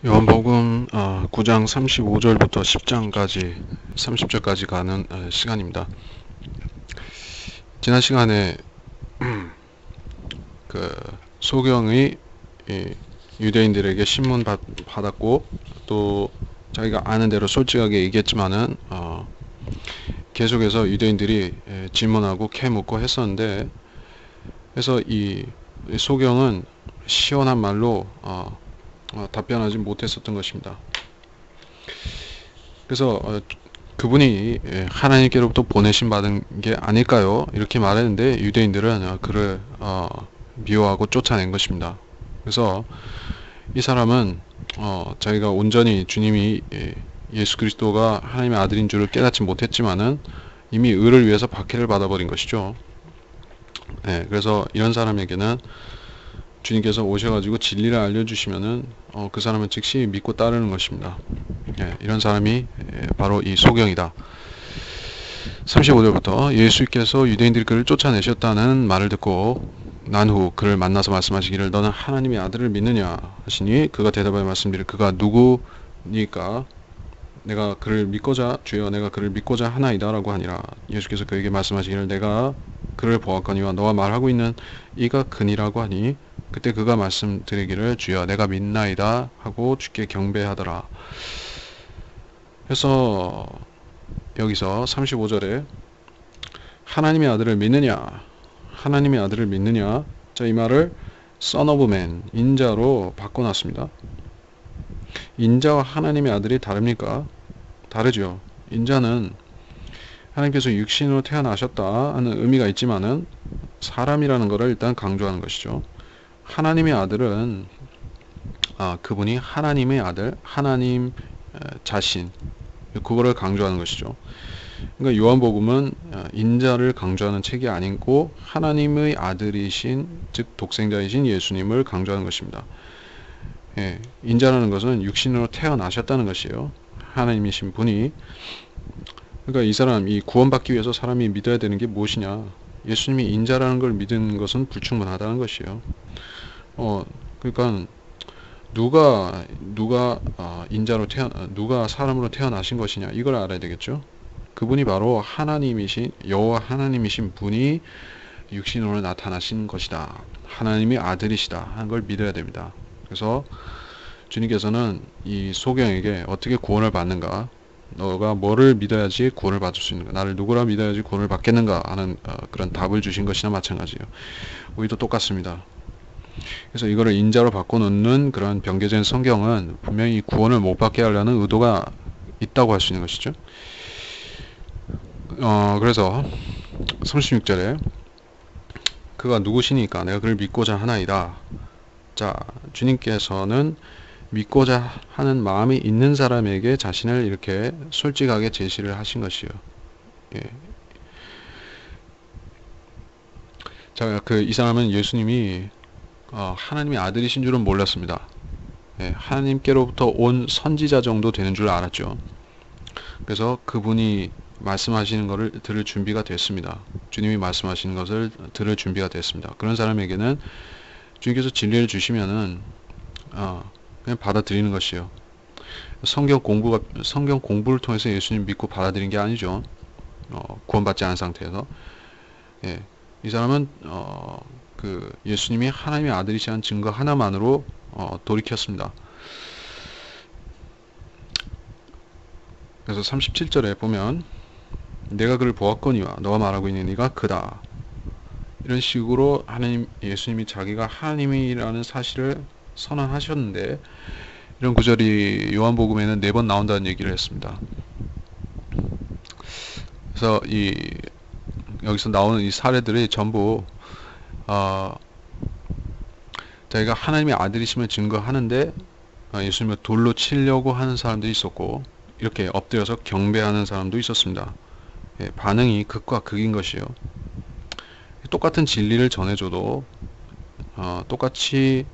요한복음 9장 35절부터 10장까지 30절까지 가는 시간입니다. 지난 시간에 그 소경이 유대인들에게 신문 받았고 또 자기가 아는 대로 솔직하게 얘기했지만은 계속해서 유대인들이 질문하고 캐묻고 했었는데, 그래서 이 소경은 시원한 말로 답변하지 못했었던 것입니다. 그래서 그분이 하나님께로부터 보내신 받은 게 아닐까요? 이렇게 말했는데 유대인들은 그를 미워하고 쫓아낸 것입니다. 그래서 이 사람은 자기가 온전히 주님이 예수 그리스도가 하나님의 아들인 줄을 깨닫지 못했지만은 이미 의를 위해서 박해를 받아버린 것이죠. 그래서 이런 사람에게는 주님께서 오셔가지고 진리를 알려주시면은 그 사람은 즉시 믿고 따르는 것입니다. 이런 사람이 바로 이 소경이다. 35절부터 예수께서 유대인들이 그를 쫓아내셨다는 말을 듣고 난 후 그를 만나서 말씀하시기를 너는 하나님의 아들을 믿느냐 하시니 그가 대답하여 말씀드리를 그가 누구니까 내가 그를 믿고자 주여 내가 그를 믿고자 하나이다 라고 하니라. 예수께서 그에게 말씀하시기를 내가 그를 보았거니와 너와 말하고 있는 이가 그니라고 하니 그때 그가 말씀드리기를 주여 내가 믿나이다 하고 주께 경배하더라. 그래서 여기서 35절에 하나님의 아들을 믿느냐 하나님의 아들을 믿느냐, 자, 이 말을 Son of Man, 인자로 바꿔놨습니다. 인자와 하나님의 아들이 다릅니까? 다르죠. 인자는 하나님께서 육신으로 태어나셨다 하는 의미가 있지만은 사람이라는 것을 일단 강조하는 것이죠. 하나님의 아들은 그분이 하나님의 아들, 하나님 자신, 그거를 강조하는 것이죠. 그러니까 요한복음은 인자를 강조하는 책이 아니고 하나님의 아들이신, 즉 독생자이신 예수님을 강조하는 것입니다. 인자라는 것은 육신으로 태어나셨다는 것이에요. 하나님이신 분이. 그러니까 이 사람, 이 구원받기 위해서 사람이 믿어야 되는 게 무엇이냐? 예수님이 인자라는 걸 믿는 것은 불충분하다는 것이에요. 그러니까 누가 누가 사람으로 태어나신 것이냐, 이걸 알아야 되겠죠. 그분이 바로 하나님이신 여호와 하나님이신 분이 육신으로 나타나신 것이다. 하나님의 아들이시다 하는 걸 믿어야 됩니다. 그래서 주님께서는 이 소경에게 어떻게 구원을 받는가, 너가 뭐를 믿어야지 구원을 받을 수 있는가, 나를 누구라 믿어야지 구원을 받겠는가 하는 그런 답을 주신 것이나 마찬가지예요. 우리도 똑같습니다. 그래서 이거를 인자로 바꿔놓는 그런 변개된 성경은 분명히 구원을 못 받게 하려는 의도가 있다고 할 수 있는 것이죠. 그래서 36절에 그가 누구시니까 내가 그를 믿고자 하나이다. 자, 주님께서는 믿고자 하는 마음이 있는 사람에게 자신을 이렇게 솔직하게 제시를 하신 것이요. 예. 자, 이 사람은 예수님이 하나님의 아들이신 줄은 몰랐습니다. 하나님께로부터 온 선지자 정도 되는 줄 알았죠. 그래서 그분이 말씀하시는 것을 들을 준비가 됐습니다. 주님이 말씀하시는 것을 들을 준비가 됐습니다. 그런 사람에게는 주님께서 진리를 주시면은 그냥 받아들이는 것이요. 성경 공부를 통해서 예수님 믿고 받아들인 게 아니죠. 구원받지 않은 상태에서. 이 사람은 그 예수님이 하나님의 아들이시라는 증거 하나만으로 돌이켰습니다. 그래서 37절에 보면 내가 그를 보았거니와 너가 말하고 있는 이가 그다. 이런 식으로 예수님이 자기가 하나님이라는 사실을 선언하셨는데, 이런 구절이 요한복음에는 4번 나온다는 얘기를 했습니다. 그래서 여기서 나오는 이 사례들이 전부 자기가 하나님의 아들이심을 증거하는데 예수님을 돌로 치려고 하는 사람도 있었고, 이렇게 엎드려서 경배하는 사람도 있었습니다. 반응이 극과 극인 것이요. 똑같은 진리를 전해줘도 똑같이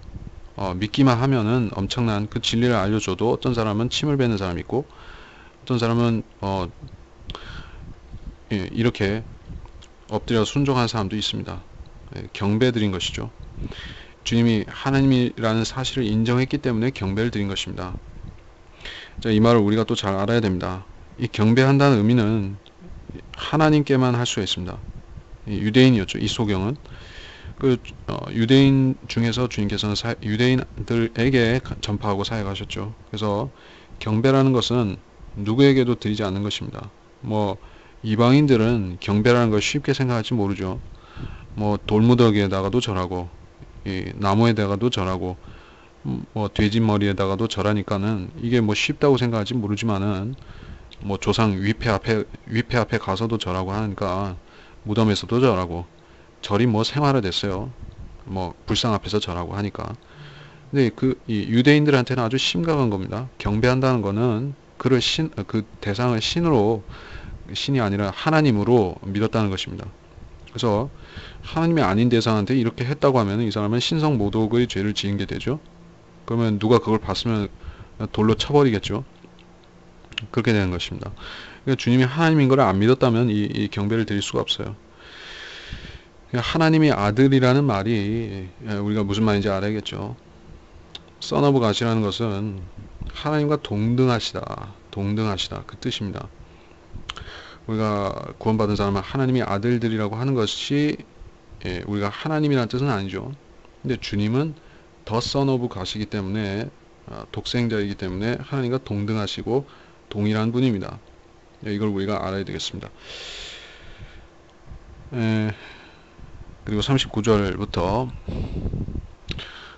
믿기만 하면은 엄청난 그 진리를 알려줘도 어떤 사람은 침을 뱉는 사람이 있고, 어떤 사람은 이렇게 엎드려 순종하는 사람도 있습니다. 경배 드린 것이죠. 주님이 하나님이라는 사실을 인정했기 때문에 경배를 드린 것입니다. 자, 이 말을 우리가 또 잘 알아야 됩니다. 이 경배한다는 의미는 하나님께만 할 수가 있습니다. 유대인이었죠. 이 소경은 유대인 중에서 주님께서는 유대인들에게 전파하고 사역하셨죠. 그래서 경배라는 것은 누구에게도 드리지 않는 것입니다. 뭐 이방인들은 경배라는 걸 쉽게 생각할지 모르죠. 뭐 돌무더기에다가도 절하고 이 나무에다가도 절하고 뭐 돼지 머리에다가도 절하니까는 이게 뭐 쉽다고 생각할지 모르지만은 뭐 조상 위패 앞에 가서도 절하고 하니까 무덤에서도 절하고 절이 뭐 생활화 됐어요. 뭐 불상 앞에서 절하고 하니까. 근데 이 유대인들한테는 아주 심각한 겁니다. 경배한다는 거는 그 대상을 신이 아니라 하나님으로 믿었다는 것입니다. 그래서 하나님이 아닌 대상한테 이렇게 했다고 하면 이 사람은 신성모독의 죄를 지은 게 되죠. 그러면 누가 그걸 봤으면 돌로 쳐버리겠죠. 그렇게 되는 것입니다. 그러니까 주님이 하나님인 걸 안 믿었다면 이 경배를 드릴 수가 없어요. 하나님이 아들이라는 말이 우리가 무슨 말인지 알아야겠죠. Son of God이라는 것은 하나님과 동등하시다 그 뜻입니다. 우리가 구원받은 사람은 하나님이 아들들이라고 하는 것이 우리가 하나님이라는 뜻은 아니죠. 근데 주님은 더 Son of God이기 때문에 독생자이기 때문에 하나님과 동등하시고 동일한 분입니다. 이걸 우리가 알아야 되겠습니다. 그리고 39절부터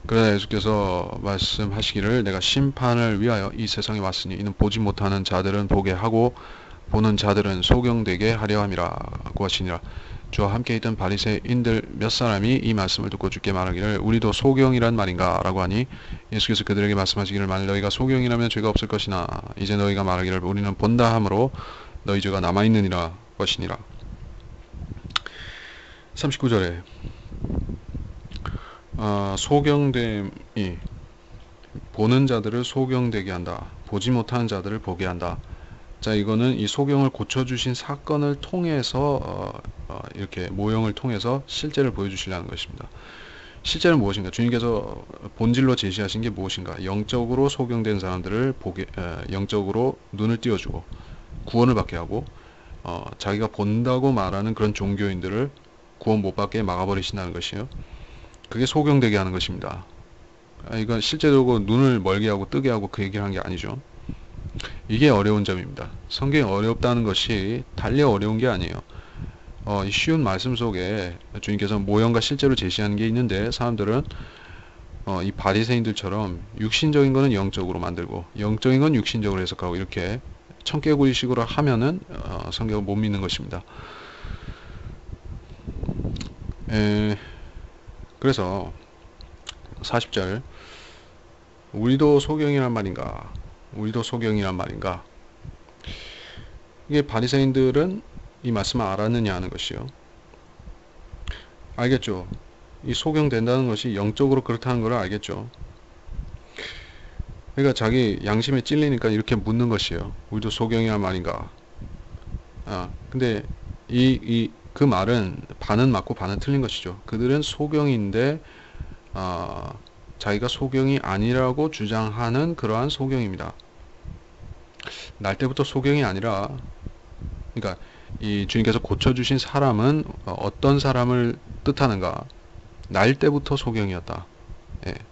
그러나 예수께서 말씀하시기를 내가 심판을 위하여 이 세상에 왔으니 이는 보지 못하는 자들은 보게 하고 보는 자들은 소경되게 하려 함이라고 하시니라. 주와 함께 있던 바리새인들 몇 사람이 이 말씀을 듣고 주께 말하기를 우리도 소경이란 말인가 라고 하니 예수께서 그들에게 말씀하시기를 만일 너희가 소경이라면 죄가 없을 것이나 이제 너희가 말하기를 우리는 본다 함으로 너희 죄가 남아있느니라 것이니라. 39절에 소경됨이 보는 자들을 소경되게 한다. 보지 못하는 자들을 보게 한다. 자, 이거는 이 소경을 고쳐주신 사건을 통해서 이렇게 모형을 통해서 실제를 보여주시려는 것입니다. 실제는 무엇인가? 주님께서 본질로 제시하신 게 무엇인가? 영적으로 소경된 사람들을 영적으로 눈을 띄워주고 구원을 받게 하고 자기가 본다고 말하는 그런 종교인들을 구원 못 받게 막아버리신다는 것이요. 그게 소경되게 하는 것입니다. 이건 실제적으로 눈을 멀게 하고 뜨게 하고 그 얘기를 한 게 아니죠. 이게 어려운 점입니다. 성경이 어렵다는 것이 달리 어려운 게 아니에요. 이 쉬운 말씀 속에 주님께서 모형과 실제로 제시하는 게 있는데 사람들은 이 바리새인들처럼 육신적인 거는 영적으로 만들고 영적인 건 육신적으로 해석하고 이렇게 청개구리식으로 하면은 성경을 못 믿는 것입니다. 그래서 40절 우리도 소경이란 말인가? 우리도 소경이란 말인가? 이게 바리새인들은 이 말씀을 알았느냐 하는 것이요. 알겠죠. 이 소경된다는 것이 영적으로 그렇다는 걸 알겠죠. 그러니까 자기 양심에 찔리니까 이렇게 묻는 것이에요. 우리도 소경이란 말인가? 근데 그 말은 반은 맞고 반은 틀린 것이죠. 그들은 소경인데 자기가 소경이 아니라고 주장하는 그러한 소경입니다. 날 때부터 소경이 아니라, 그러니까 이 주님께서 고쳐주신 사람은 어떤 사람을 뜻하는가? 날 때부터 소경이었다.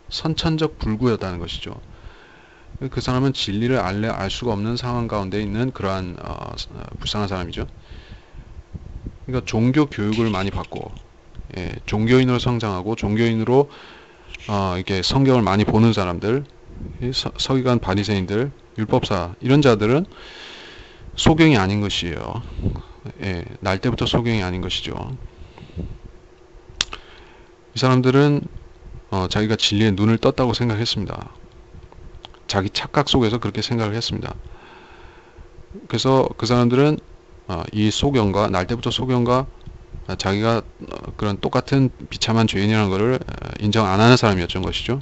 선천적 불구였다는 것이죠. 그 사람은 진리를 알 수가 없는 상황 가운데 있는 그러한 불쌍한 사람이죠. 그러니까 종교 교육을 많이 받고 종교인으로 성장하고 종교인으로 이렇게 성경을 많이 보는 사람들, 서기관 바리새인들, 율법사 이런 자들은 소경이 아닌 것이에요. 날 때부터 소경이 아닌 것이죠. 이 사람들은 자기가 진리에 눈을 떴다고 생각했습니다. 자기 착각 속에서 그렇게 생각을 했습니다. 그래서 그 사람들은 이 소경과 날 때부터 소경과 자기가 그런 똑같은 비참한 죄인이라는 것을 인정 안 하는 사람이었던 것이죠.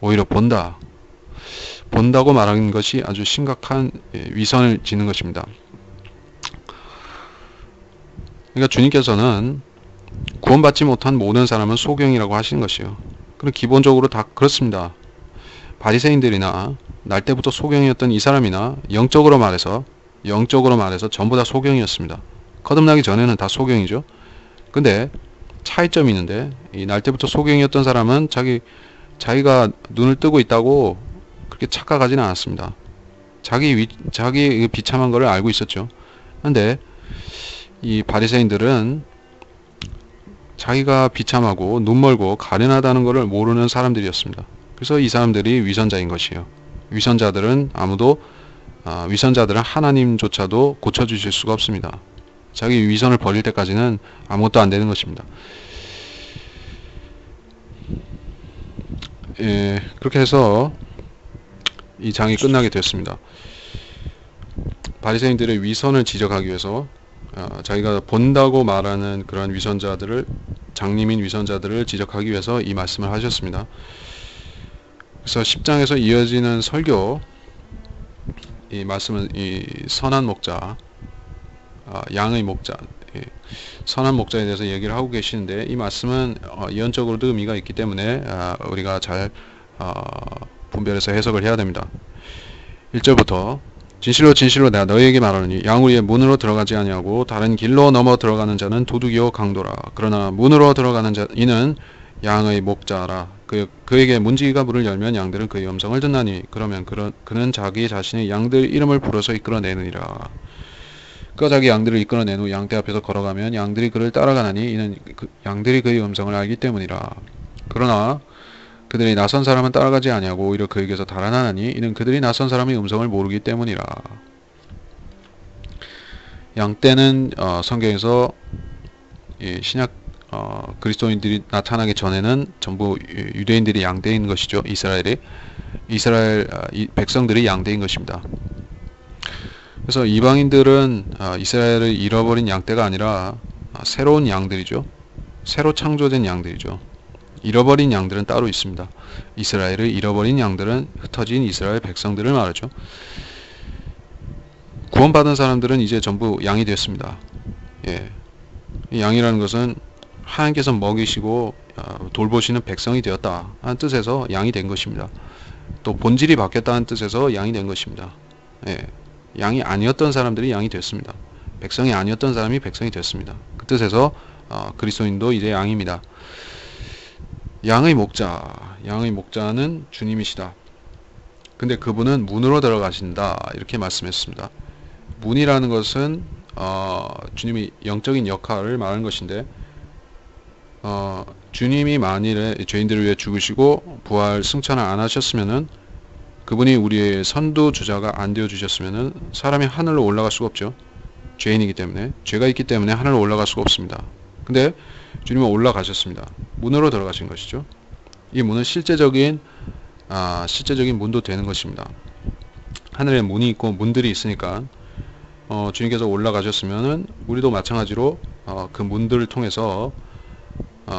오히려 본다고 말하는 것이 아주 심각한 위선을 지는 것입니다. 그러니까 주님께서는 구원받지 못한 모든 사람은 소경이라고 하시는 것이요. 그럼 기본적으로 다 그렇습니다. 바리새인들이나 날 때부터 소경이었던 이 사람이나 영적으로 말해서 전부 다 소경이었습니다. 거듭나기 전에는 다 소경이죠. 근데 차이점이 있는데 이 날 때부터 소경이었던 사람은 자기가 눈을 뜨고 있다고 그렇게 착각하지는 않았습니다. 자기 비참한 것을 알고 있었죠. 근데 이 바리새인들은 자기가 비참하고 눈멀고 가련하다는 것을 모르는 사람들이었습니다. 그래서 이 사람들이 위선자인 것이에요. 위선자들은 하나님조차도 고쳐주실 수가 없습니다. 자기 위선을 버릴 때까지는 아무것도 안 되는 것입니다. 예, 그렇게 해서 이 장이 끝나게 되었습니다. 바리새인들의 위선을 지적하기 위해서 자기가 본다고 말하는 그런 장님인 위선자들을 지적하기 위해서 이 말씀을 하셨습니다. 그래서 10장에서 이어지는 설교, 이 말씀은 이 선한 목자, 양의 목자, 선한 목자에 대해서 얘기를 하고 계시는데, 이 말씀은 예언적으로도 의미가 있기 때문에 우리가 잘 분별해서 해석을 해야 됩니다. 1절부터 진실로 진실로 내가 너희에게 말하노니 양우리의 문으로 들어가지 아니하고 다른 길로 넘어 들어가는 자는 도둑이요 강도라. 그러나 문으로 들어가는 자 이는 양의 목자라. 그에게 문지기가 문을 열면 양들은 그의 음성을 듣나니 그러면 그는 자기 자신의 양들 이름을 불어서 이끌어내느니라. 그가 자기 양들을 이끌어낸 후 양떼 앞에서 걸어가면 양들이 그를 따라가나니 이는 양들이 그의 음성을 알기 때문이라. 그러나 그들이 낯선 사람은 따라가지 아니하고 오히려 그에게서 달아나나니 이는 그들이 낯선 사람의 음성을 모르기 때문이라. 양떼는 성경에서 신약 그리스도인들이 나타나기 전에는 전부 유대인들이 양떼인 것이죠. 이스라엘 백성들이 양떼인 것입니다. 그래서 이방인들은 이스라엘을 잃어버린 양떼가 아니라 새로운 양들이죠. 새로 창조된 양들이죠. 잃어버린 양들은 따로 있습니다. 이스라엘을 잃어버린 양들은 흩어진 이스라엘 백성들을 말하죠. 구원받은 사람들은 이제 전부 양이 되었습니다. 예. 양이라는 것은 하나님께서 먹이시고 돌보시는 백성이 되었다 하는 뜻에서 양이 된 것입니다. 또 본질이 바뀌었다는 뜻에서 양이 된 것입니다. 예. 양이 아니었던 사람들이 양이 됐습니다. 백성이 아니었던 사람이 백성이 됐습니다. 그 뜻에서 그리스도인도 이제 양입니다. 양의 목자는 주님이시다. 근데 그분은 문으로 들어가신다 이렇게 말씀했습니다. 문이라는 것은 주님이 영적인 역할을 말하는 것인데 주님이 만일에 죄인들을 위해 죽으시고 부활 승천을 안 하셨으면은 그분이 우리의 선두주자가 안 되어 주셨으면은 사람이 하늘로 올라갈 수가 없죠. 죄인이기 때문에 죄가 있기 때문에 하늘로 올라갈 수가 없습니다. 근데 주님은 올라가셨습니다. 문으로 들어가신 것이죠. 이 문은 실제적인 문도 되는 것입니다. 하늘에 문이 있고 문들이 있으니까 주님께서 올라가셨으면은 우리도 마찬가지로 그 문들을 통해서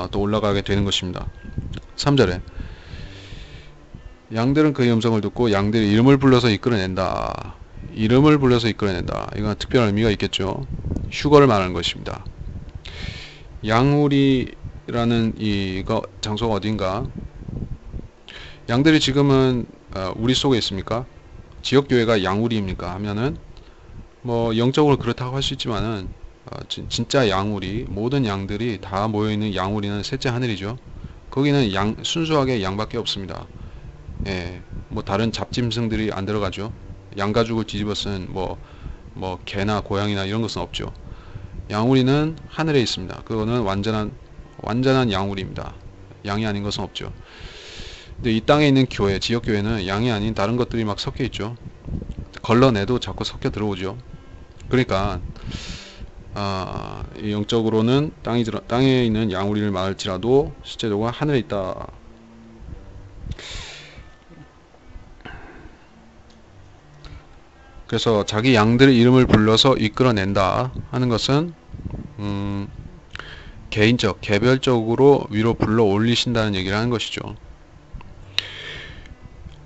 또 올라가게 되는 것입니다. 3절에 양들은 그의 음성을 듣고 양들의 이름을 불러서 이끌어낸다. 이름을 불러서 이끌어낸다. 이건 특별한 의미가 있겠죠. 휴거를 말하는 것입니다. 양우리라는 이거 장소가 어딘가? 양들이 지금은 우리 속에 있습니까? 지역교회가 양우리입니까? 하면은 뭐 영적으로 그렇다고 할 수 있지만은 진짜 양우리, 모든 양들이 다 모여있는 양우리는 셋째 하늘이죠. 거기는 순수하게 양밖에 없습니다. 예, 뭐 다른 잡짐승들이 안 들어가죠. 양가죽을 뒤집어 쓴 뭐 개나 고양이나 이런 것은 없죠. 양우리는 하늘에 있습니다. 그거는 완전한 양우리입니다. 양이 아닌 것은 없죠. 근데 이 땅에 있는 교회, 지역교회는 양이 아닌 다른 것들이 막 섞여 있죠. 걸러내도 자꾸 섞여 들어오죠. 그러니까 영적으로는 땅에 있는 양우리를 말할지라도 실제적으로 하늘에 있다. 그래서 자기 양들의 이름을 불러서 이끌어낸다 하는 것은 개별적으로 위로 불러 올리신다는 얘기를 하는 것이죠.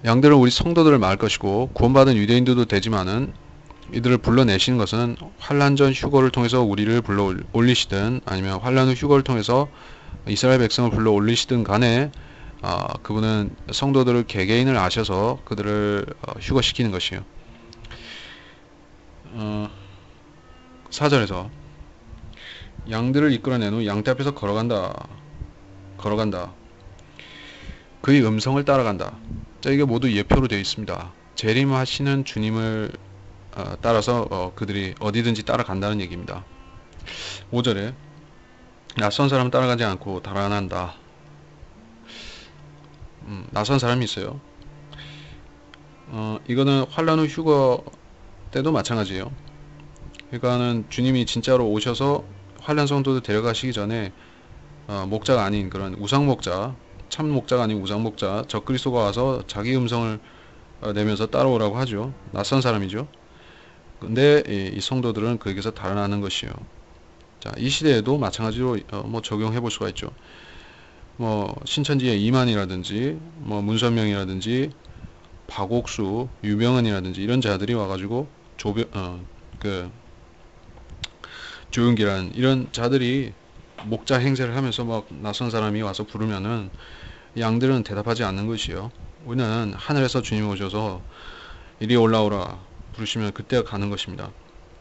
양들은 우리 성도들을 말할 것이고 구원받은 유대인들도 되지만은 이들을 불러내시는 것은 환난 전 휴거를 통해서 우리를 불러 올리시든 아니면 환난 후 휴거를 통해서 이스라엘 백성을 불러 올리시든 간에 그분은 성도들을 개개인을 아셔서 그들을 휴거시키는 것이요. 4절에서 양들을 이끌어낸 후 양떼 앞에서 걸어간다. 그의 음성을 따라간다. 자, 이게 모두 예표로 되어 있습니다. 재림하시는 주님을 따라서 그들이 어디든지 따라간다는 얘기입니다. 5절에 낯선 사람은 따라가지 않고 달아난다. 낯선 사람이 있어요. 이거는 환란 후 휴거 때도 마찬가지예요. 그러니까는 주님이 진짜로 오셔서 환란 성도들 데려가시기 전에 목자가 아닌 그런 우상 목자, 참 목자가 아닌 우상 목자 적그리스도가 와서 자기 음성을 내면서 따라오라고 하죠. 낯선 사람이죠. 근데 이 성도들은 그에게서 달아나는 것이요. 자, 이 시대에도 마찬가지로 뭐 적용해 볼 수가 있죠. 뭐 신천지의 이만이라든지 뭐 문선명이라든지 박옥수, 유병헌이라든지 이런 자들이 와가지고 조윤기란 이런 자들이 목자 행세를 하면서 막 낯선 사람이 와서 부르면은 양들은 대답하지 않는 것이요. 우리는 하늘에서 주님이 오셔서 이리 올라오라 부르시면 그때 가는 것입니다.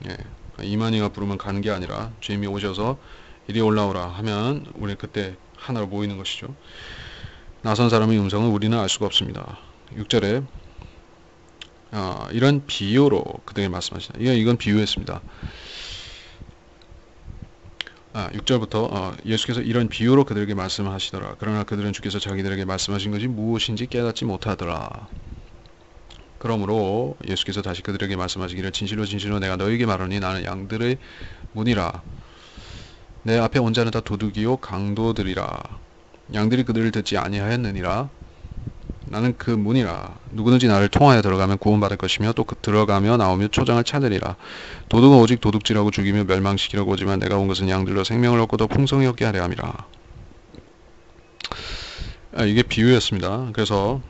예. 이만희가 부르면 가는 게 아니라 주님이 오셔서 이리 올라오라 하면 우리 그때 하나로 모이는 것이죠. 낯선 사람의 음성은 우리는 알 수가 없습니다. 6절에 이런 비유로 그들에게 말씀하시다. 이건 비유였습니다. 6절부터 예수께서 이런 비유로 그들에게 말씀하시더라. 그러나 그들은 주께서 자기들에게 말씀하신 것이 무엇인지 깨닫지 못하더라. 그러므로 예수께서 다시 그들에게 말씀하시기를 진실로 진실로 내가 너희에게 말하니 나는 양들의 문이라. 내 앞에 온 자는 다 도둑이요 강도들이라. 양들이 그들을 듣지 아니하였느니라. 나는 그 문이라. 누구든지 나를 통하여 들어가면 구원받을 것이며 또 들어가며 나오며 초장을 찾으리라. 도둑은 오직 도둑질하고 죽이며 멸망시키려고 오지만 내가 온 것은 양들로 생명을 얻고 더 풍성히 얻게 하려 함이라. 이게 비유였습니다. 그래서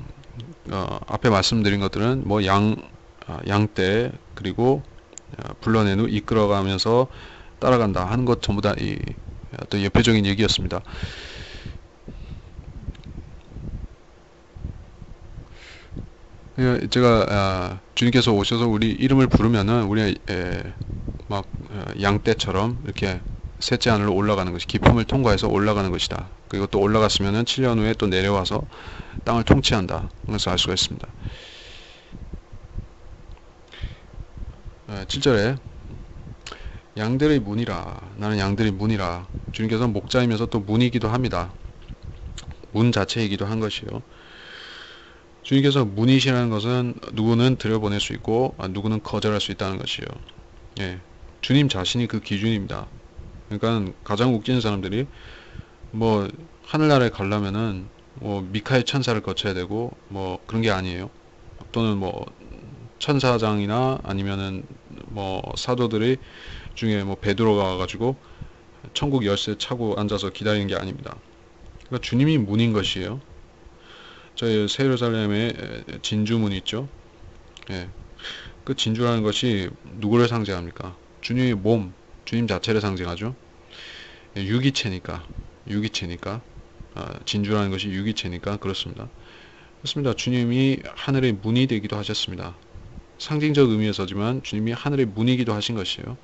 앞에 말씀드린 것들은 뭐 양떼 그리고 불러낸 후 이끌어가면서 따라간다 하는 것 전부 다 이 어떤 예표적인 얘기였습니다. 제가 주님께서 오셔서 우리 이름을 부르면은 우리 막 양떼처럼 이렇게 셋째 하늘로 올라가는 것이 기품을 통과해서 올라가는 것이다. 그리고 또 올라갔으면은 7년 후에 또 내려와서 땅을 통치한다. 그래서 알 수가 있습니다. 7절에 양들의 문이라. 나는 양들의 문이라. 주님께서는 목자이면서 또 문이기도 합니다. 문 자체이기도 한 것이요. 주님께서 문이시라는 것은 누구는 들여보낼 수 있고 누구는 거절할 수 있다는 것이요. 예, 주님 자신이 그 기준입니다. 그러니까 가장 웃기는 사람들이 뭐 하늘나라에 가려면은 뭐 미카엘 천사를 거쳐야 되고 뭐 그런 게 아니에요. 또는 뭐 천사장이나 아니면은 뭐 사도들이 중에 뭐 베드로가 와가지고 천국 열쇠 차고 앉아서 기다리는 게 아닙니다. 그러니까 주님이 문인 것이에요. 저희 새 예루살렘에 진주문 있죠. 예. 그 진주라는 것이 누구를 상징합니까? 주님의 몸, 주님 자체를 상징하죠. 예, 유기체니까 진주라는 것이 유기체니까 그렇습니다. 그렇습니다. 주님이 하늘의 문이 되기도 하셨습니다. 상징적 의미에서지만 주님이 하늘의 문이기도 하신 것이에요.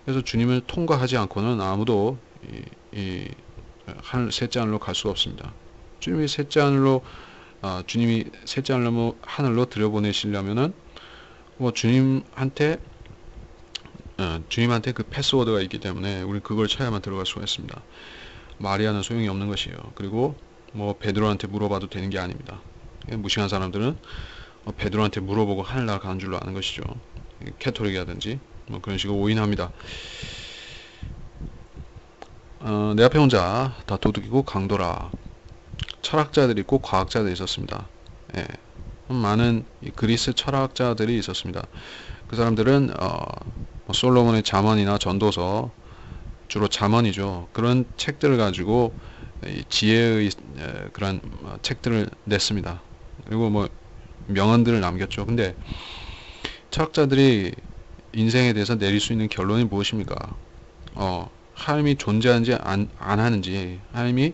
그래서 주님을 통과하지 않고는 아무도 하늘 셋째 하늘로 갈 수가 없습니다. 주님이 셋째 하늘로 하늘로 들여보내시려면은 뭐 주님한테 그 패스워드가 있기 때문에 우리 그걸 쳐야만 들어갈 수가 있습니다. 마리아는 소용이 없는 것이에요. 그리고 뭐 베드로한테 물어봐도 되는 게 아닙니다. 무식한 사람들은 베드로한테 물어보고 하늘나라 가는 줄로 아는 것이죠. 캐토릭이라든지 뭐 그런 식으로 오인합니다. 내 앞에 혼자 다 도둑이고 강도라. 철학자들이 있고 과학자들이 있었습니다. 예, 많은 그리스 철학자들이 있었습니다. 그 사람들은 솔로몬의 잠언이나 전도서, 주로 잠언이죠. 그런 책들을 가지고 지혜의 그런 책들을 냈습니다. 그리고 뭐 명언들을 남겼죠. 근데 철학자들이 인생에 대해서 내릴 수 있는 결론이 무엇입니까? 하나님이 존재하는지 안 하는지, 하나님이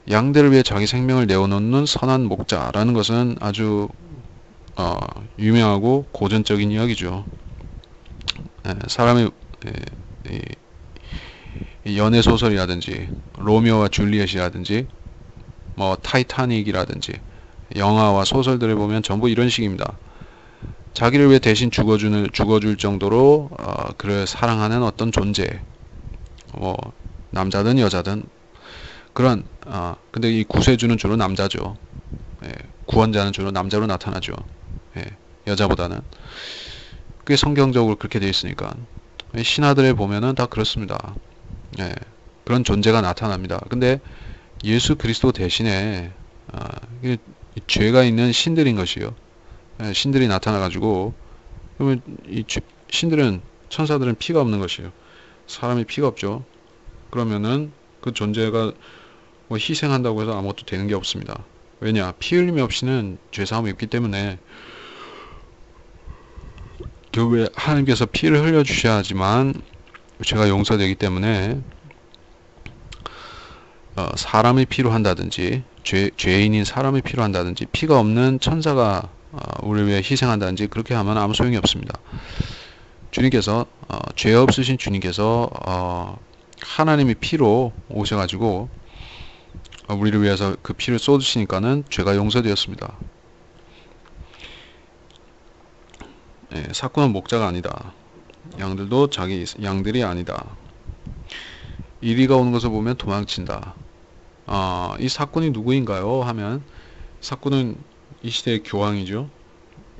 양들을 위해 자기 생명을 내어놓는 선한 목자라는 것은 아주 유명하고 고전적인 이야기죠. 사람의 이 연애 소설이라든지 로미오와 줄리엣이라든지 뭐 타이타닉이라든지 영화와 소설들을 보면 전부 이런 식입니다. 자기를 위해 대신 죽어줄 정도로 그를 사랑하는 어떤 존재, 뭐 남자든 여자든 그런 근데 이 구세주는 주로 남자죠. 예, 구원자는 주로 남자로 나타나죠. 예, 여자보다는. 그게 성경적으로 그렇게 되어 있으니까 신화들에 보면은 다 그렇습니다. 예, 그런 존재가 나타납니다. 근데 예수 그리스도 대신에 이 죄가 있는 신들인 것이요. 예, 신들이 나타나가지고 그러면 신들은 천사들은 피가 없는 것이에요. 사람이 피가 없죠. 그러면은 그 존재가 뭐 희생한다고 해서 아무것도 되는 게 없습니다. 왜냐? 피 흘림이 없이는 죄사함이 없기 때문에 결국에 하나님께서 피를 흘려주셔야 하지만 죄가 용서되기 때문에 사람의 피로 한다든지 죄인인 사람의 피로 한다든지 피가 없는 천사가 우리를 위해 희생한다든지 그렇게 하면 아무 소용이 없습니다. 주님께서 죄 없으신 주님께서 하나님의 피로 오셔가지고 우리를 위해서 그 피를 쏟으시니까는 죄가 용서되었습니다. 예, 사꾼은 목자가 아니다. 양들도 자기 양들이 아니다. 이리가 오는 것을 보면 도망친다. 이 사꾼이 누구인가요? 하면 사꾼은 이 시대의 교황이죠.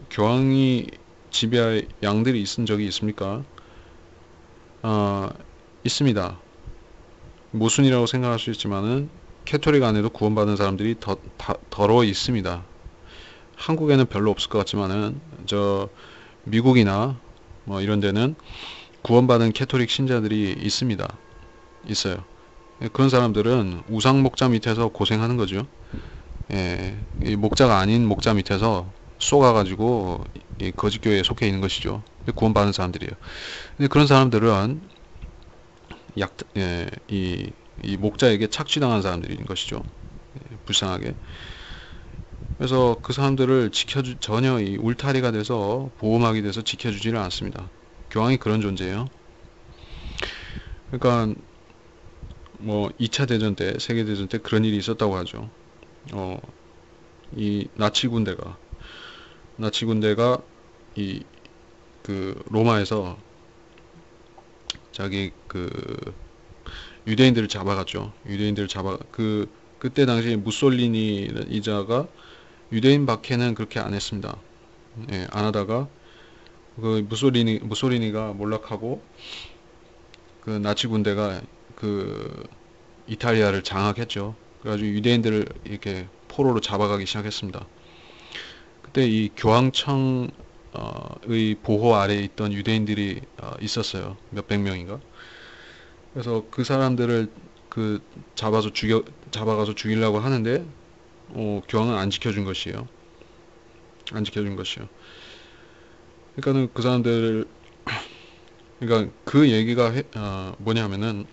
교황이 지배할 양들이 있은 적이 있습니까? 있습니다. 모순이라고 생각할 수 있지만은 캐토릭 안에도 구원받은 사람들이 더러 있습니다. 한국에는 별로 없을 것 같지만은 저 미국이나 뭐 이런 데는 구원받은 캐토릭 신자들이 있습니다. 있어요. 그런 사람들은 우상 목자 밑에서 고생하는 거죠. 예, 이 목자가 아닌 목자 밑에서 쏘가가지고 이 거짓교회에 속해 있는 것이죠. 구원받은 사람들이에요. 근데 그런 사람들은 이 목자에게 착취당한 사람들인 것이죠. 예, 불쌍하게. 그래서 그 사람들을 전혀 이 울타리가 돼서 보호막이 돼서 지켜주지를 않습니다. 교황이 그런 존재예요. 그러니까 뭐 2차 대전 때, 세계 대전 때 그런 일이 있었다고 하죠. 이 나치 군대가 이 그 로마에서 자기 그 유대인들을 잡아갔죠. 그때 당시 무솔리니 이자가 유대인 박해는 그렇게 안 했습니다. 예, 안 하다가 그 무솔리니가 몰락하고 그 나치 군대가 그 이탈리아를 장악했죠. 그래가지고 유대인들을 이렇게 포로로 잡아가기 시작했습니다. 그때 이 교황청의 보호 아래에 있던 유대인들이 있었어요. 몇백 명인가. 그래서 그 사람들을 잡아가서 죽이려고 하는데 교황은 안 지켜준 것이에요. 안 지켜준 것이요. 그러니까는 그 사람들 그러니까 그 얘기가 뭐냐면은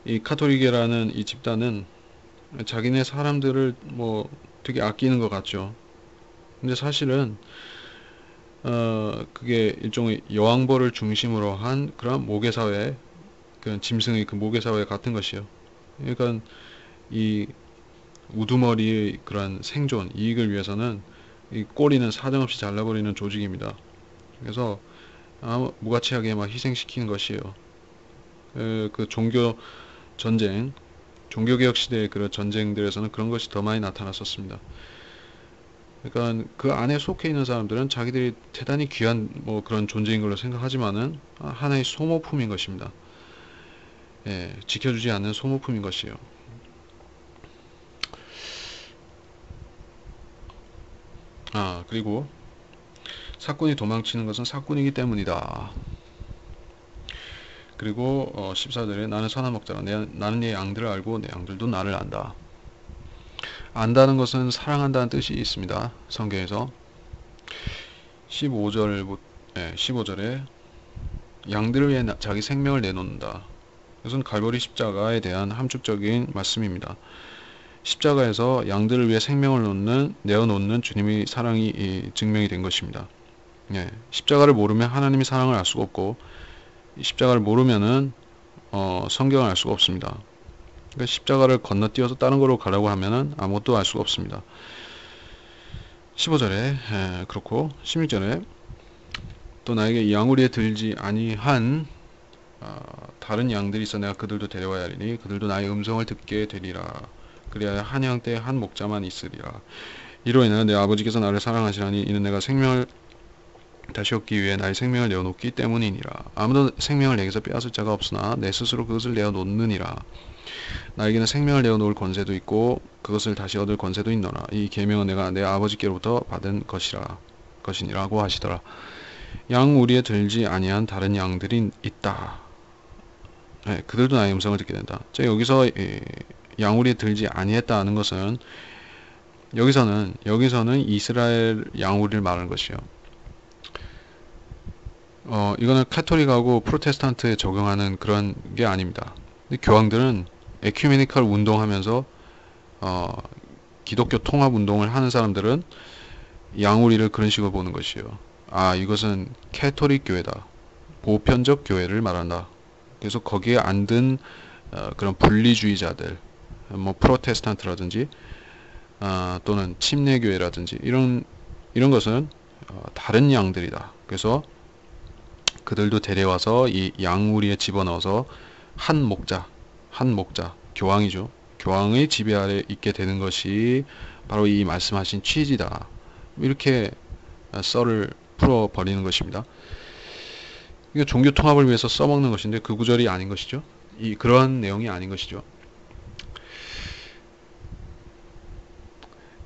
이 카톨릭이라는 이 집단은 자기네 사람들을 뭐 되게 아끼는 것 같죠. 근데 사실은 그게 일종의 여왕벌을 중심으로 한 그런 모계사회, 그런 짐승의 그 모계사회 같은 것이요. 그러니까 이 우두머리의 그런 생존, 이익을 위해서는 이 꼬리는 사정없이 잘라버리는 조직입니다. 그래서 무가치하게 막 희생시키는 것이에요. 그 종교 전쟁, 종교개혁 시대의 그런 전쟁들에서는 그런 것이 더 많이 나타났었습니다. 그러니까 그 안에 속해 있는 사람들은 자기들이 대단히 귀한 뭐 그런 존재인 걸로 생각하지만은 하나의 소모품인 것입니다. 예, 지켜주지 않는 소모품인 것이에요. 그리고 사꾼이 도망치는 것은 사꾼이기 때문이다. 그리고 14절에 나는 선한 목자라 나는 내 양들을 알고 내 양들도 나를 안다. 안다는 것은 사랑한다는 뜻이 있습니다. 성경에서 15절에 양들을 위해 자기 생명을 내놓는다. 이것은 갈보리 십자가에 대한 함축적인 말씀입니다. 십자가에서 양들을 위해 생명을 내어놓는 주님의 사랑이 증명이 된 것입니다. 예, 십자가를 모르면 하나님의 사랑을 알 수가 없고, 십자가를 모르면은 성경을 알 수가 없습니다. 그러니까 십자가를 건너뛰어서 다른 거로 가라고 하면은 아무것도 알 수가 없습니다. 15절에 그렇고 16절에 또 나에게 양우리에 들지 아니한 다른 양들이 있어 내가 그들도 데려와야 하리니 그들도 나의 음성을 듣게 되리라. 그리하여 한 양떼에 한 목자만 있으리라. 이로 인하여 내 아버지께서 나를 사랑하시라니 이는 내가 생명을 다시 얻기 위해 나의 생명을 내어놓기 때문이니라. 아무도 생명을 내게서 빼앗을 자가 없으나 내 스스로 그것을 내어놓느니라. 나에게는 생명을 내어놓을 권세도 있고 그것을 다시 얻을 권세도 있노라. 이 계명은 내가 내 아버지께로부터 받은 것이니라고 하시더라. 양 우리에 들지 아니한 다른 양들이 있다. 네, 그들도 나의 음성을 듣게 된다. 자, 여기서 양 우리에 들지 아니했다는 것은 여기서는 이스라엘 양 우리를 말하는 것이요. 이거는 카톨릭하고 프로테스탄트에 적용하는 그런 게 아닙니다. 근데 교황들은 에큐메니컬 운동하면서 기독교 통합 운동을 하는 사람들은 양우리를 그런 식으로 보는 것이요. 이것은 캐톨릭 교회다. 보편적 교회를 말한다. 그래서 거기에 안 든 그런 분리주의자들, 뭐 프로테스탄트라든지 또는 침례교회라든지 이런 것은 다른 양들이다. 그래서 그들도 데려와서 이 양우리에 집어넣어서 한 목자, 교황이죠. 교황의 지배 아래 있게 되는 것이 바로 이 말씀하신 취지다. 이렇게 썰을 풀어버리는 것입니다. 이거 종교 통합을 위해서 써먹는 것인데 그 구절이 아닌 것이죠. 그런 내용이 아닌 것이죠.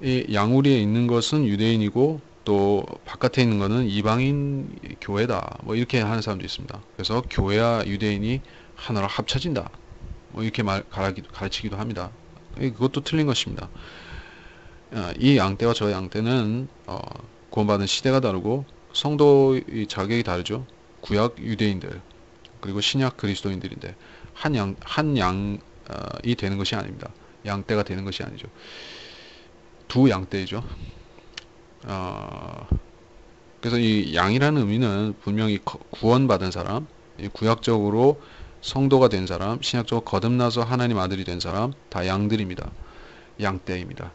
이 양우리에 있는 것은 유대인이고 또 바깥에 있는 것은 이방인 교회다. 뭐 이렇게 하는 사람도 있습니다. 그래서 교회와 유대인이 하나로 합쳐진다. 뭐 이렇게 가르치기도 합니다. 그것도 틀린 것입니다. 이 양떼와 저 양떼는 구원받은 시대가 다르고 성도의 자격이 다르죠. 구약 유대인들 그리고 신약 그리스도인들인데 한 양이 되는 것이 아닙니다. 양떼가 되는 것이 아니죠. 두 양떼이죠. 그래서 이 양이라는 의미는 분명히 구원받은 사람, 구약적으로 성도가 된 사람, 신약적으로 거듭나서 하나님 아들이 된 사람, 다 양들입니다. 양떼입니다.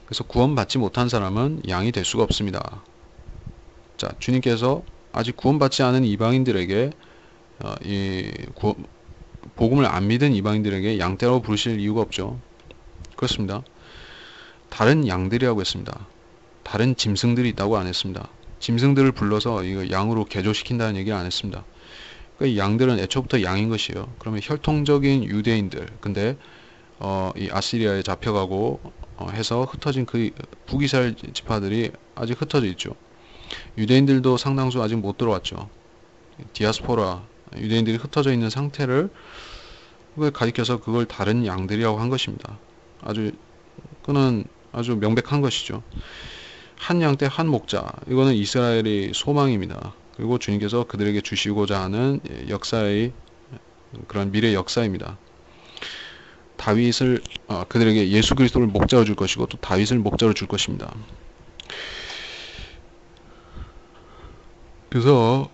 그래서 구원받지 못한 사람은 양이 될 수가 없습니다. 자, 주님께서 아직 구원받지 않은 이방인들에게 복음을 안 믿은 이방인들에게 양떼라고 부르실 이유가 없죠. 그렇습니다. 다른 양들이라고 했습니다. 다른 짐승들이 있다고 안 했습니다. 짐승들을 불러서 이거 양으로 개조시킨다는 얘기를 안 했습니다. 그러니까 이 양들은 애초부터 양인 것이에요. 그러면 혈통적인 유대인들, 근데 이 아시리아에 잡혀가고 해서 흩어진 그 북이스라엘 지파들이 아직 흩어져 있죠. 유대인들도 상당수 아직 못 들어왔죠. 디아스포라, 유대인들이 흩어져 있는 상태를 가리켜서 그걸 다른 양들이라고 한 것입니다. 그는 아주 명백한 것이죠. 한 양떼 한 목자, 이거는 이스라엘의 소망입니다. 그리고 주님께서 그들에게 주시고자 하는 역사의 그런 미래 역사입니다. 다윗을 그들에게 예수 그리스도를 목자로 줄 것이고 또 다윗을 목자로 줄 것입니다. 그래서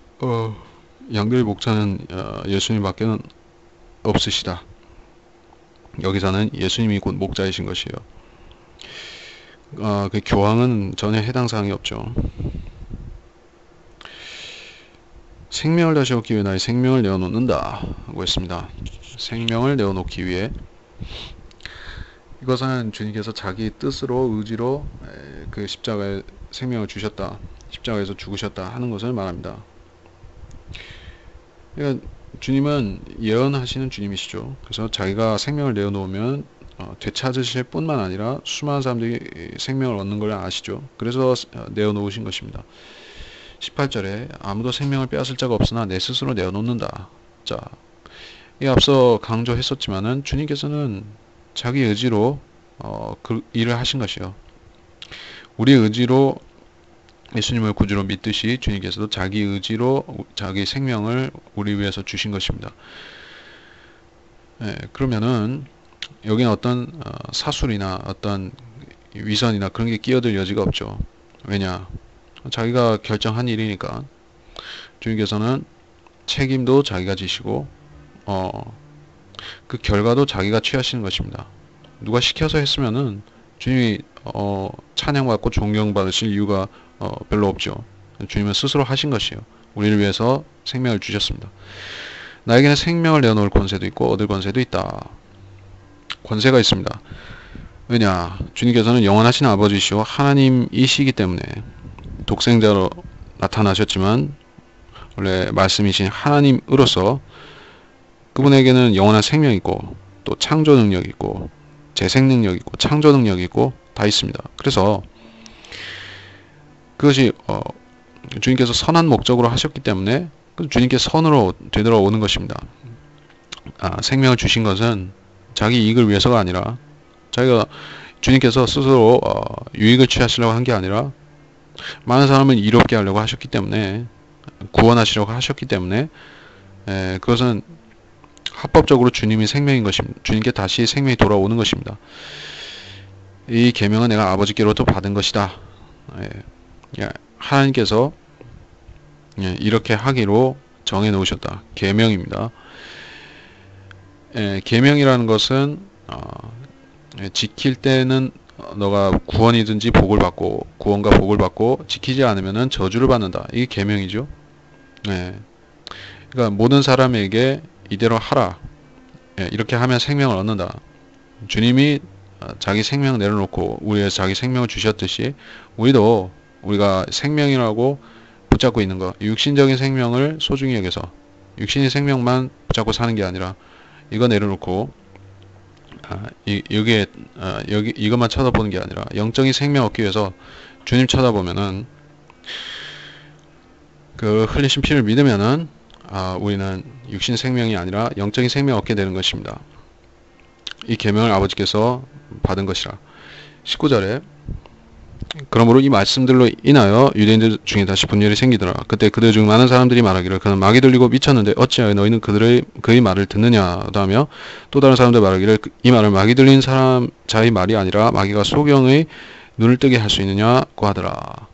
양들의 목자는 예수님밖에는 없으시다. 여기서는 예수님이 곧 목자이신 것이에요. 그 교황은 전혀 해당 사항이 없죠. 생명을 다시 얻기 위해 나의 생명을 내어놓는다 하고 했습니다. 생명을 내어놓기 위해, 이것은 주님께서 자기 뜻으로 의지로 그 십자가에 생명을 주셨다, 십자가에서 죽으셨다 하는 것을 말합니다. 그러니까 주님은 예언하시는 주님이시죠. 그래서 자기가 생명을 내어놓으면 되찾으실 뿐만 아니라 수많은 사람들이 생명을 얻는 걸 아시죠. 그래서 내어놓으신 것입니다. 18절에 아무도 생명을 빼앗을 자가 없으나 내 스스로 내어놓는다. 자, 이 앞서 강조했었지만은 주님께서는 자기 의지로 그 일을 하신 것이요. 우리의 의지로 예수님을 구주로 믿듯이 주님께서도 자기 의지로 자기 생명을 우리 위해서 주신 것입니다. 그러면은 여기는 어떤 사술이나 어떤 위선이나 그런 게 끼어들 여지가 없죠. 왜냐? 자기가 결정한 일이니까. 주님께서는 책임도 자기가 지시고 그 결과도 자기가 취하시는 것입니다. 누가 시켜서 했으면은 주님이 찬양받고 존경받으실 이유가 별로 없죠. 주님은 스스로 하신 것이에요. 우리를 위해서 생명을 주셨습니다. 나에게는 생명을 내어놓을 권세도 있고 얻을 권세도 있다. 권세가 있습니다. 왜냐? 주님께서는 영원하신 아버지시오 하나님이시기 때문에 독생자로 나타나셨지만 원래 말씀이신 하나님으로서 그분에게는 영원한 생명이 있고 또 창조 능력이 있고 재생 능력이 있고 창조 능력이 있고 다 있습니다. 그래서 그것이 주님께서 선한 목적으로 하셨기 때문에 주님께 선으로 되돌아오는 것입니다. 생명을 주신 것은 자기 이익을 위해서가 아니라 자기가 주님께서 스스로 유익을 취하시려고 한 게 아니라 많은 사람을 이롭게 하려고 하셨기 때문에 구원하시려고 하셨기 때문에 그것은 합법적으로 주님이 생명인 것입니다. 주님께 다시 생명이 돌아오는 것입니다. 이 계명은 내가 아버지께로부터 받은 것이다. 하나님께서 이렇게 하기로 정해 놓으셨다. 계명입니다. 계명이라는 것은 지킬 때는 너가 구원이든지 복을 받고 구원과 복을 받고 지키지 않으면은 저주를 받는다. 이게 계명이죠. 그러니까 모든 사람에게 이대로 하라. 이렇게 하면 생명을 얻는다. 주님이 자기 생명을 내려놓고 우리의 자기 생명을 주셨듯이 우리도 우리가 생명이라고 붙잡고 있는 것, 육신적인 생명을 소중히 여겨서 육신의 생명만 붙잡고 사는 게 아니라 이거 내려놓고 이것만 쳐다보는 게 아니라 영적인 생명 얻기 위해서 주님 쳐다보면은 그 흘리신 피를 믿으면은 우리는 육신 생명이 아니라 영적인 생명 얻게 되는 것입니다. 이 계명을 아버지께서 받은 것이라. 19절에 그러므로 이 말씀들로 인하여 유대인들 중에 다시 분열이 생기더라. 그때 그들 중 많은 사람들이 말하기를 그는 마귀 들리고 미쳤는데 어찌하여 너희는 그의 말을 듣느냐도 하며 또 다른 사람들 말하기를 이 말을 마귀 들린 사람 자의 말이 아니라 마귀가 소경의 눈을 뜨게 할 수 있느냐고 하더라.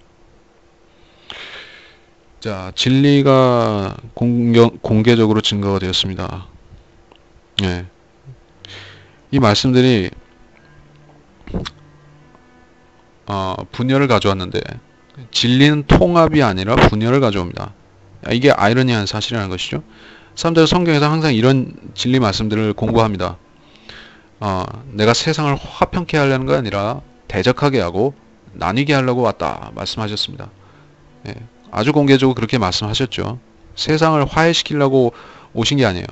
자, 진리가 공개적으로 증거가 되었습니다. 이 말씀들이 분열을 가져왔는데 진리는 통합이 아니라 분열을 가져옵니다. 이게 아이러니한 사실이라는 것이죠. 사람들은 성경에서 항상 이런 진리 말씀들을 공부합니다. 내가 세상을 화평케 하려는 게 아니라 대적하게 하고 나뉘게 하려고 왔다 말씀하셨습니다. 아주 공개적으로 그렇게 말씀하셨죠. 세상을 화해시키려고 오신 게 아니에요.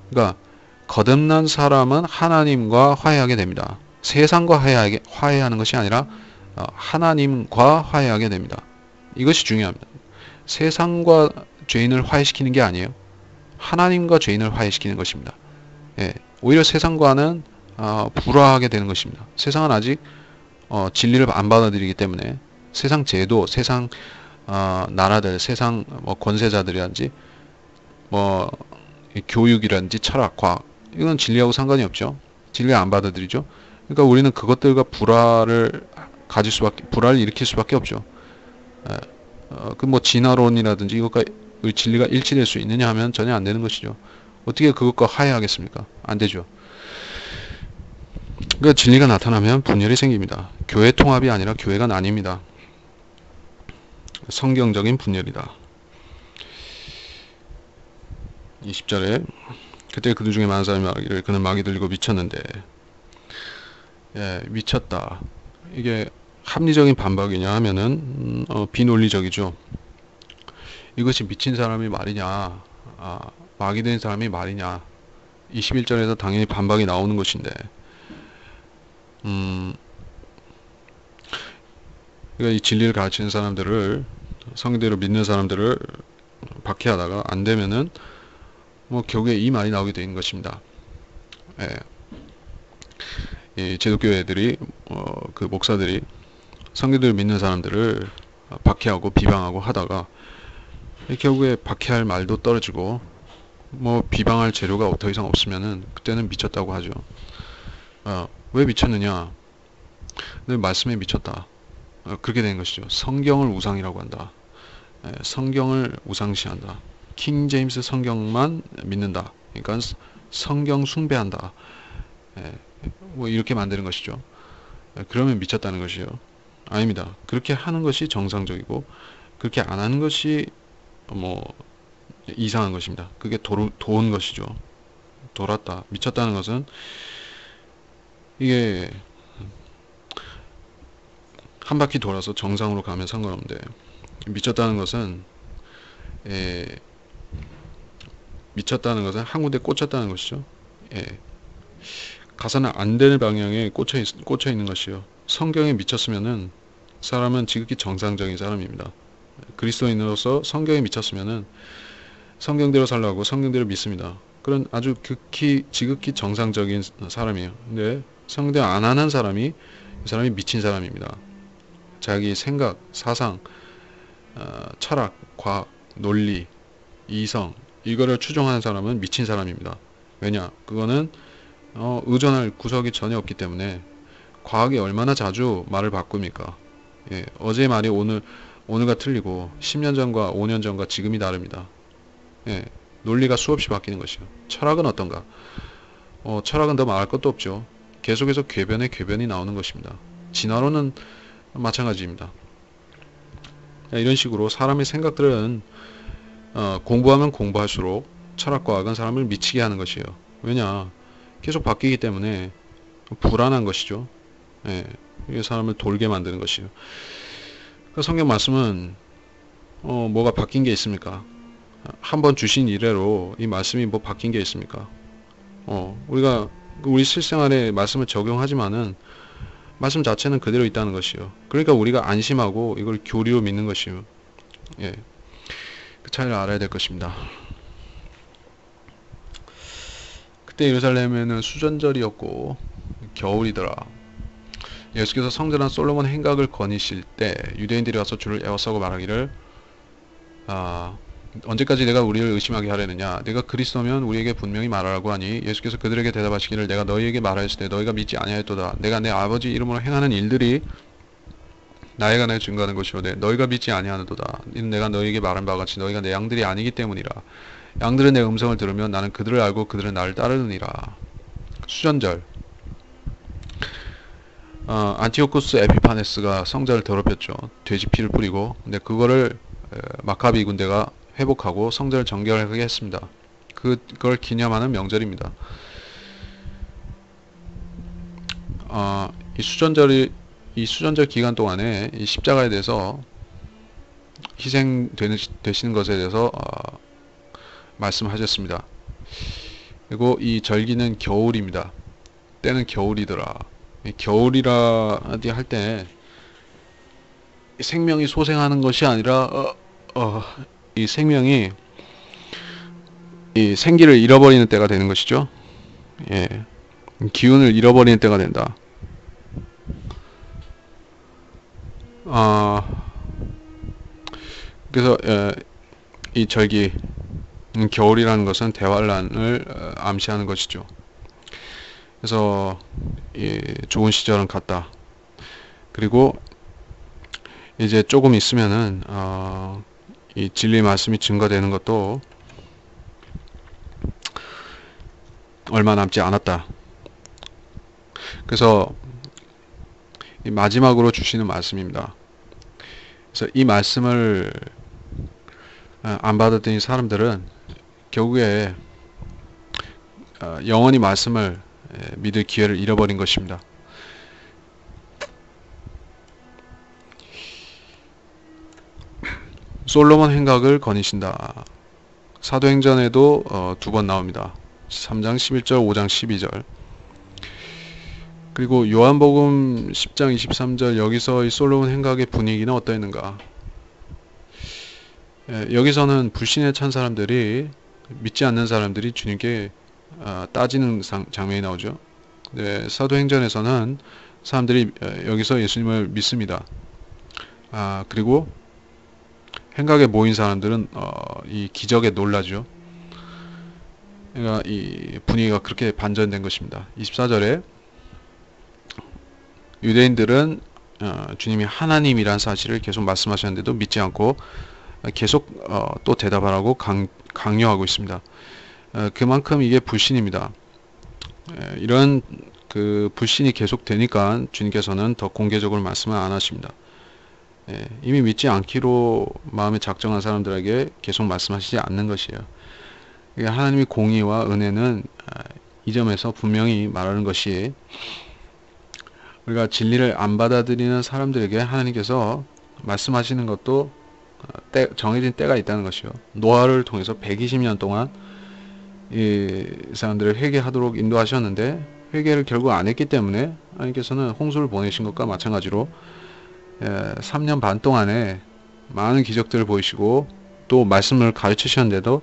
그러니까 거듭난 사람은 하나님과 화해하게 됩니다. 세상과 화해하는 것이 아니라 하나님과 화해하게 됩니다. 이것이 중요합니다. 세상과 죄인을 화해시키는 게 아니에요. 하나님과 죄인을 화해시키는 것입니다. 오히려 세상과는 불화하게 되는 것입니다. 세상은 아직 진리를 안 받아들이기 때문에 세상 제도, 세상 나라들, 세상 권세자들이란지 교육이란지 철학, 과학 이건 진리하고 상관이 없죠. 진리를 안 받아들이죠. 그러니까 우리는 그것들과 불화를 일으킬 수밖에 없죠. 진화론이라든지 이것과 진리가 일치될 수 있느냐 하면 전혀 안 되는 것이죠. 어떻게 그것과 화해하겠습니까? 안 되죠. 그러니까 진리가 나타나면 분열이 생깁니다. 교회 통합이 아니라 교회가 나뉩니다. 성경적인 분열이다. 20절에 그때 그들 중에 많은 사람이 말하기를 그는 마귀 들리고 미쳤는데 미쳤다. 이게 합리적인 반박이냐 하면은 비논리적이죠. 이것이 미친 사람이 말이냐 마귀 된 사람이 말이냐 21절에서 당연히 반박이 나오는 것인데 그러니까 이 진리를 가르치는 사람들을 성경대로 믿는 사람들을 박해하다가 안 되면은 결국에 이 말이 나오게 되는 것입니다. 이 제독교 애들이 그 목사들이 성경대로 믿는 사람들을 박해하고 비방하고 하다가 결국에 박해할 말도 떨어지고 뭐 비방할 재료가 더 이상 없으면은 그때는 미쳤다고 하죠. 왜 미쳤느냐? 늘 말씀에 미쳤다. 그렇게 된 것이죠. 성경을 우상이라고 한다. 성경을 우상시한다. 킹 제임스 성경만 믿는다. 그러니까 성경 숭배한다. 뭐 이렇게 만드는 것이죠. 그러면 미쳤다는 것이요. 아닙니다. 그렇게 하는 것이 정상적이고 그렇게 안 하는 것이 뭐 이상한 것입니다. 그게 도운 것이죠. 돌았다. 미쳤다는 것은 이게 한 바퀴 돌아서 정상으로 가면 상관없는데 미쳤다는 것은 미쳤다는 것은 한 군데 꽂혔다는 것이죠. 가서는 안 되는 방향에 꽂혀 있는 것이요. 성경에 미쳤으면은 사람은 지극히 정상적인 사람입니다. 그리스도인으로서 성경에 미쳤으면은 성경대로 살라고 성경대로 믿습니다. 그런 아주 지극히 정상적인 사람이에요. 근데 성경 안 하는 사람이 이 사람이 미친 사람입니다. 자기 생각, 사상, 철학, 과학, 논리, 이성 이거를 추종하는 사람은 미친 사람입니다. 왜냐? 그거는 의존할 구석이 전혀 없기 때문에 과학이 얼마나 자주 말을 바꿉니까? 어제 말이 오늘과 틀리고 10년 전과 5년 전과 지금이 다릅니다. 논리가 수없이 바뀌는 것이요. 철학은 어떤가? 철학은 더 말할 것도 없죠. 계속해서 궤변이 나오는 것입니다. 진화론은 마찬가지입니다. 이런 식으로 사람의 생각들은 공부하면 공부할수록 철학과학은 사람을 미치게 하는 것이에요. 왜냐? 계속 바뀌기 때문에 불안한 것이죠. 이게 사람을 돌게 만드는 것이에요. 그러니까 성경 말씀은 뭐가 바뀐 게 있습니까? 한번 주신 이래로 이 말씀이 뭐 바뀐 게 있습니까? 우리가 우리 실생활에 말씀을 적용하지만은 말씀 자체는 그대로 있다는 것이요. 그러니까 우리가 안심하고 이걸 교리로 믿는 것이요. 그 차이를 알아야 될 것입니다. 그때 예루살렘에는 수전절이었고 겨울이더라. 예수께서 성전한 솔로몬 행각을 거니실 때 유대인들이 와서 주를 에워싸고 말하기를 언제까지 내가 우리를 의심하게 하려느냐? 내가 그리스도면 우리에게 분명히 말하라고 하니 예수께서 그들에게 대답하시기를 내가 너희에게 말하였을 때 너희가 믿지 아니하였도다. 내가 내 아버지 이름으로 행하는 일들이 나에 관하여 증거하는 것이오되 너희가 믿지 아니하는도다. 이는 내가 너희에게 말한 바와 같이 너희가 내 양들이 아니기 때문이라. 양들은 내 음성을 들으면 나는 그들을 알고 그들은 나를 따르느니라. 수전절. 안티오코스 에피파네스가 성전을 더럽혔죠. 돼지 피를 뿌리고. 근데 그거를 마카비 군대가 회복하고 성전을 정결하게 했습니다. 그걸 기념하는 명절입니다. 이 수전절 기간 동안에 이 십자가에 대해서 희생되시는 것에 대해서 말씀하셨습니다. 그리고 이 절기는 겨울입니다. 때는 겨울이더라. 겨울이라 할 때 생명이 소생하는 것이 아니라 이 생명이 이 생기를 잃어버리는 때가 되는 것이죠. 기운을 잃어버리는 때가 된다. 그래서 이 절기 겨울이라는 것은 대환란을 암시하는 것이죠. 그래서 좋은 시절은 갔다. 그리고 이제 조금 있으면은 이 진리 말씀이 증거되는 것도 얼마 남지 않았다. 그래서 이 마지막으로 주시는 말씀입니다. 그래서 이 말씀을 안 받았던 사람들은 결국에 영원히 말씀을 믿을 기회를 잃어버린 것입니다. 솔로몬 행각을 거니신다. 사도행전에도 2번 나옵니다. 3장 11절, 5장 12절. 그리고 요한복음 10장 23절 여기서 이 솔로몬 행각의 분위기는 어떠했는가? 여기서는 불신에 찬 사람들이 믿지 않는 사람들이 주님께 따지는 장면이 나오죠. 사도행전에서는 사람들이 여기서 예수님을 믿습니다. 그리고 행각에 모인 사람들은 이 기적에 놀라죠. 그러니까 이 분위기가 그렇게 반전된 것입니다. 24절에 유대인들은 주님이 하나님이란 사실을 계속 말씀하셨는데도 믿지 않고 계속 또 대답하라고 강요하고 있습니다. 그만큼 이게 불신입니다. 이런 그 불신이 계속 되니까 주님께서는 더 공개적으로 말씀을 안 하십니다. 이미 믿지 않기로 마음에 작정한 사람들에게 계속 말씀하시지 않는 것이에요. 하나님의 공의와 은혜는 이 점에서 분명히 말하는 것이, 우리가 진리를 안 받아들이는 사람들에게 하나님께서 말씀하시는 것도 정해진 때가 있다는 것이요. 노아를 통해서 120년 동안 이 사람들을 회개하도록 인도하셨는데 회개를 결국 안 했기 때문에 하나님께서는 홍수를 보내신 것과 마찬가지로 3년 반 동안에 많은 기적들을 보이시고 또 말씀을 가르치셨는데도,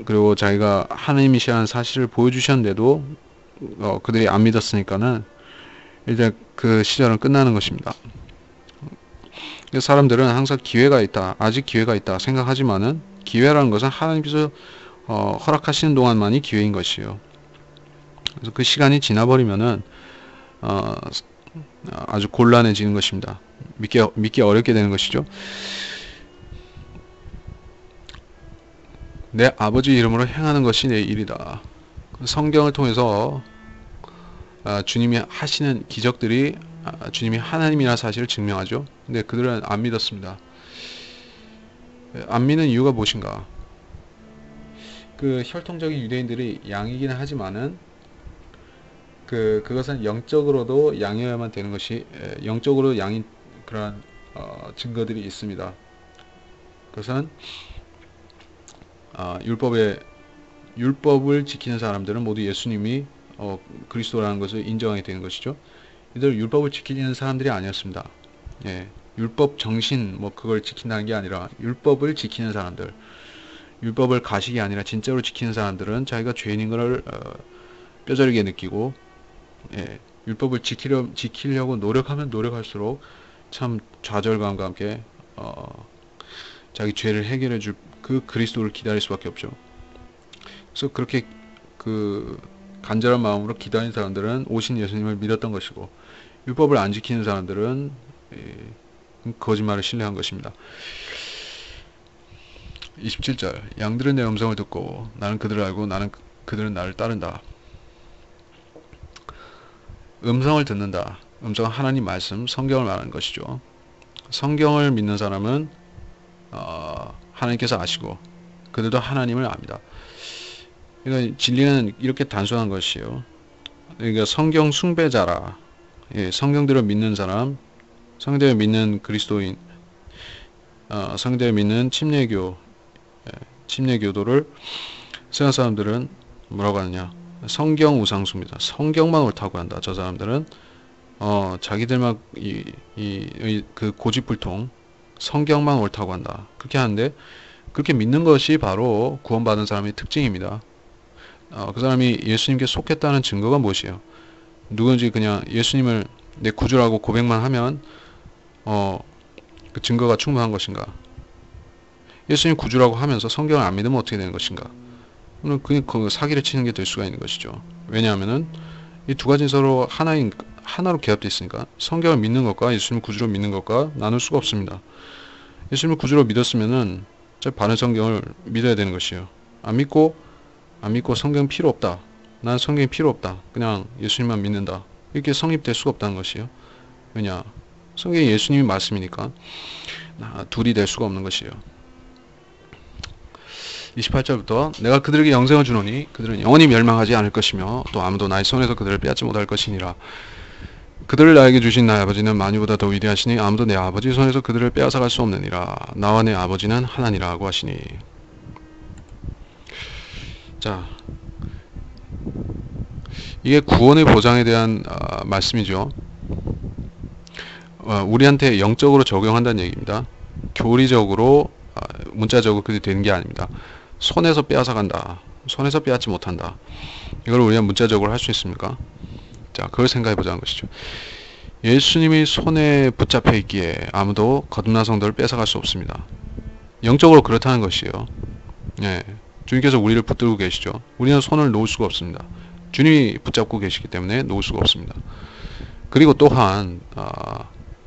그리고 자기가 하나님이시라는 사실을 보여주셨는데도 그들이 안 믿었으니까는 이제 그 시절은 끝나는 것입니다. 사람들은 항상 기회가 있다, 아직 기회가 있다 생각하지만은 기회라는 것은 하나님께서 허락하시는 동안만이 기회인 것이요. 그래서 그 시간이 지나버리면은 아주 곤란해지는 것입니다. 믿기 어렵게 되는 것이죠. 내 아버지 이름으로 행하는 것이 내 일이다. 성경을 통해서 주님이 하시는 기적들이 주님이 하나님이라는 사실을 증명하죠. 근데 그들은 안 믿었습니다. 안 믿는 이유가 무엇인가? 그 혈통적인 유대인들이 양이기는 하지만은 그것은 영적으로도 양이어야만 되는 것이, 영적으로 양인 그러한 증거들이 있습니다. 그것은 율법을 지키는 사람들은 모두 예수님이 그리스도라는 것을 인정하게 되는 것이죠. 이들 율법을 지키는 사람들이 아니었습니다. 율법 정신 그걸 지킨다는 게 아니라 율법을 지키는 사람들, 율법을 가식이 아니라 진짜로 지키는 사람들은 자기가 죄인인 것을 뼈저리게 느끼고, 율법을 지키려고 노력하면 노력할수록 참 좌절감과 함께 자기 죄를 해결해 줄 그 그리스도를 기다릴 수밖에 없죠. 그래서 그렇게 그 간절한 마음으로 기다리는 사람들은 오신 예수님을 믿었던 것이고, 율법을 안 지키는 사람들은 거짓말을 신뢰한 것입니다. 27절, 양들은 내 음성을 듣고 나는 그들을 알고 그들은 나를 따른다. 음성을 듣는다. 음성은 하나님 말씀, 성경을 말하는 것이죠. 성경을 믿는 사람은 하나님께서 아시고 그들도 하나님을 압니다. 그러니까 진리는 이렇게 단순한 것이에요. 그러니까 성경 숭배자라, 성경대로 믿는 사람, 성경대로 믿는 그리스도인, 성경대로 믿는 침례교도를 세상 사람들은 뭐라고 하느냐? 성경 우상숭배다. 성경만 옳다고 한다. 저 사람들은 자기들만 그 고집불통 성경만 옳다고 한다. 그렇게 하는데, 그렇게 믿는 것이 바로 구원받은 사람의 특징입니다. 그 사람이 예수님께 속했다는 증거가 무엇이에요? 누군지 그냥 예수님을 내 구주라고 고백만 하면 그 증거가 충분한 것인가? 예수님 구주라고 하면서 성경을 안 믿으면 어떻게 되는 것인가? 그 사기를 치는 게 될 수가 있는 것이죠. 왜냐하면은 이 두 가지 서로 하나로 결합되어 있으니까 성경을 믿는 것과 예수님을 구주로 믿는 것과 나눌 수가 없습니다. 예수님을 구주로 믿었으면은 바른 성경을 믿어야 되는 것이에요. 안 믿고 성경 필요 없다. 난 성경이 필요 없다. 그냥 예수님만 믿는다. 이렇게 성립될 수가 없다는 것이에요. 왜냐? 성경이 예수님이 말씀이니까 둘이 될 수가 없는 것이에요. 28절부터 내가 그들에게 영생을 주노니 그들은 영원히 멸망하지 않을 것이며 또 아무도 나의 손에서 그들을 빼앗지 못할 것이니라. 그들을 나에게 주신 나의 아버지는 만유보다 더 위대하시니 아무도 내 아버지 손에서 그들을 빼앗아갈 수 없느니라. 나와 내 아버지는 하나니라 고 하시니. 자, 이게 구원의 보장에 대한 말씀이죠. 우리한테 영적으로 적용한다는 얘기입니다. 교리적으로 문자적으로 그렇게 되는 게 아닙니다. 손에서 빼앗아간다. 손에서 빼앗지 못한다. 이걸 우리가 문자적으로 할 수 있습니까? 자, 그걸 생각해 보자는 것이죠. 예수님이 손에 붙잡혀 있기에 아무도 거듭난 성도를 뺏어갈 수 없습니다. 영적으로 그렇다는 것이에요. 예, 주님께서 우리를 붙들고 계시죠. 우리는 손을 놓을 수가 없습니다. 주님이 붙잡고 계시기 때문에 놓을 수가 없습니다. 그리고 또한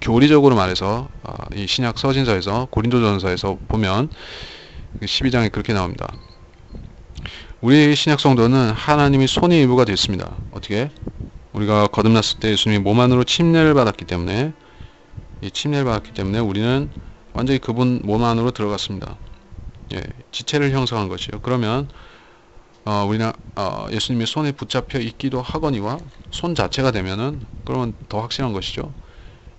교리적으로 말해서 이 신약 서신서에서 고린도전서에서 보면 12장에 그렇게 나옵니다. 우리 신약 성도는 하나님이 손의 일부가 됐습니다. 어떻게? 우리가 거듭났을 때 예수님이 몸 안으로 침례를 받았기 때문에 우리는 완전히 그분 몸 안으로 들어갔습니다. 예, 지체를 형성한 것이요. 그러면 우리는 예수님의 손에 붙잡혀 있기도 하거니와 손 자체가 되면은 그러면 더 확실한 것이죠.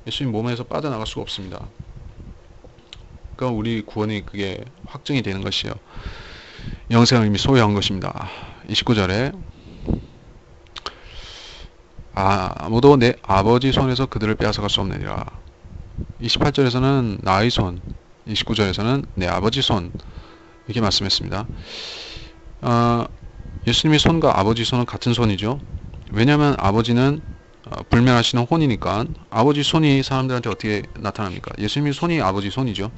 예수님 몸에서 빠져나갈 수가 없습니다. 그러니까 우리 구원이 그게 확증이 되는 것이요. 영생을 이미 소유한 것입니다. 29절에 아무도 내 아버지 손에서 그들을 빼앗아갈 수 없느니라. 28절에서는 나의 손, 29절에서는 내 아버지 손 이렇게 말씀했습니다. 예수님의 손과 아버지 손은 같은 손이죠. 왜냐하면 아버지는 불멸하시는 혼이니까 아버지 손이 사람들한테 어떻게 나타납니까? 예수님의 손이 아버지 손이죠.